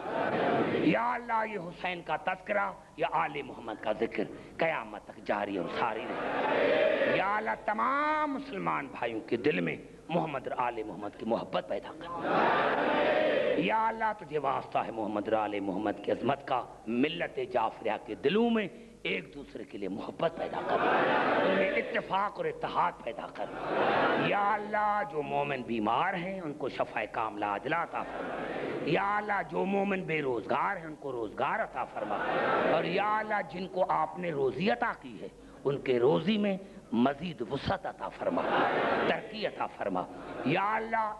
یا اللہ یہ حسین کا تذکرہ یا آل محمد کا ذکر قیامت تک جاری اور ساری رہے۔ یا اللہ تمام مسلمان بھائیوں کے دل میں محمد اور آل محمد کی محبت پیدا کر۔ یا اللہ تجھے واسطہ ہے محمد اور آل محمد کی عظمت کا، ملت جعفریہ کے دلوں میں ایک دوسرے کے لیے محبت پیدا کر، ان میں اتفاق اور اتحاد پیدا کر۔ یا اللہ جو مومن بیمار ہیں ان کو شفا کاملہ عاجلہ عطا فرما۔ یا اللہ جو مومن بے روزگار ہیں ان کو روزگار عطا فرما، اور یا اللہ جن کو آپ نے روزی عطا کی ہے ان کے روزی میں مزید وسعت عطا فرما، ترقی عطا فرما۔ یا اللہ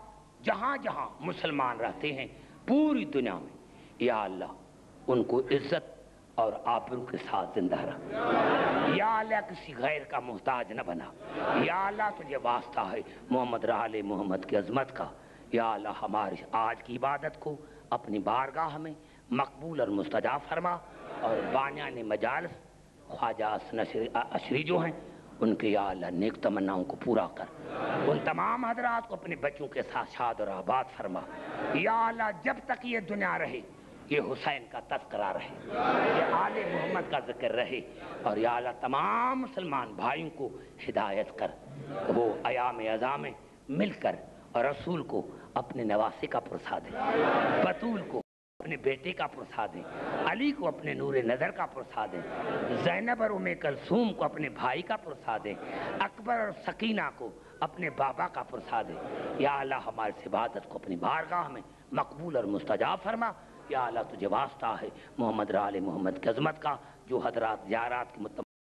جہاں جہاں مسلمان رہتے ہیں پوری دنیا میں، یا اللہ ان کو عزت اور آبرو کے ساتھ زندہ رکھ۔ یا اللہ کسی غیر کا محتاج نہ بنا۔ یا اللہ تجھے واسطہ ہے محمد آل محمد کی عظمت کا، یا اللہ ہماری آج کی عبادت کو اپنی بارگاہ میں مقبول اور مستجاب فرما، اور بانیان مجالس خواجہ حسن عشری جو ہیں ان کے یا اللہ نیک تمناؤں کو پورا کر، ان تمام حضرات کو اپنے بچوں کے ساتھ شاد اور آباد فرما۔ یا اللہ جب تک یہ دنیا رہے یہ حسین کا تذکرہ رہے، یہ آل محمد کا ذکر رہے، اور یا اللہ تمام مسلمان بھائیوں کو ہدایت کر، وہ ایام عزا میں مل کر اور رسول کو اپنے نواسے کا پرسا دے، بطول کو اپنے بیٹے کا پرسا دیں، علی کو اپنے نور نظر کا پرسا دیں، زینب اور ام کلثوم کو اپنے بھائی کا پرسا دیں، اکبر اور سکینہ کو اپنے بابا کا پرسا دیں۔ یا اللہ ہماری اس عبادت کو اپنی بارگاہ میں مقبول اور مستجاب فرما۔ یا اللہ تجھے واسطہ ہے محمد آل محمد کی عظمت کا، جو حضرات زیارات کے